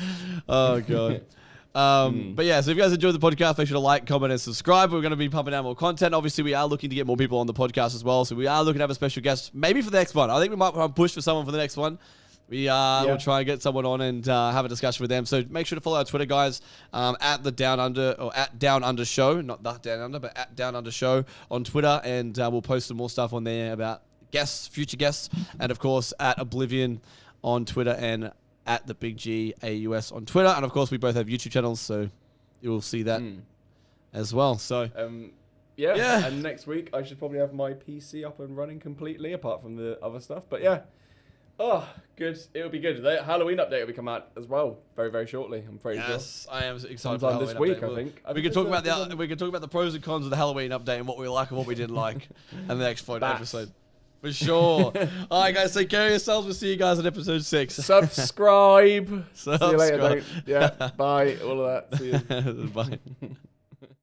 Oh, God. But yeah, so if you guys enjoyed the podcast, make sure to like, comment, and subscribe. We're going to be pumping out more content. Obviously, we are looking to get more people on the podcast as well. So we are looking to have a special guest, maybe for the next one. I think we might push for someone for the next one. We'll try and get someone on and have a discussion with them. So make sure to follow our Twitter, guys, at the DownUnder or at DownUnder Show, not the DownUnder, but at DownUnder Show on Twitter, and we'll post some more stuff on there about guests, future guests, and of course at Oblivion on Twitter and at TheBigGeee AUS on Twitter, and of course we both have YouTube channels, so you will see that as well. So. Yeah, and next week I should probably have my PC up and running completely, apart from the other stuff. But yeah. Oh, good. It'll be good. The Halloween update will be come out as well very, very shortly. I'm pretty sure. Yes, I am excited for Sometime this week, I think. We can talk about the pros and cons of the Halloween update and what we like and what we didn't like in the next episode. For sure. All right, guys, take care of yourselves. We'll see you guys in episode 6. Subscribe. See you later. Subscribe. Yeah, bye. All of that. See you. Bye.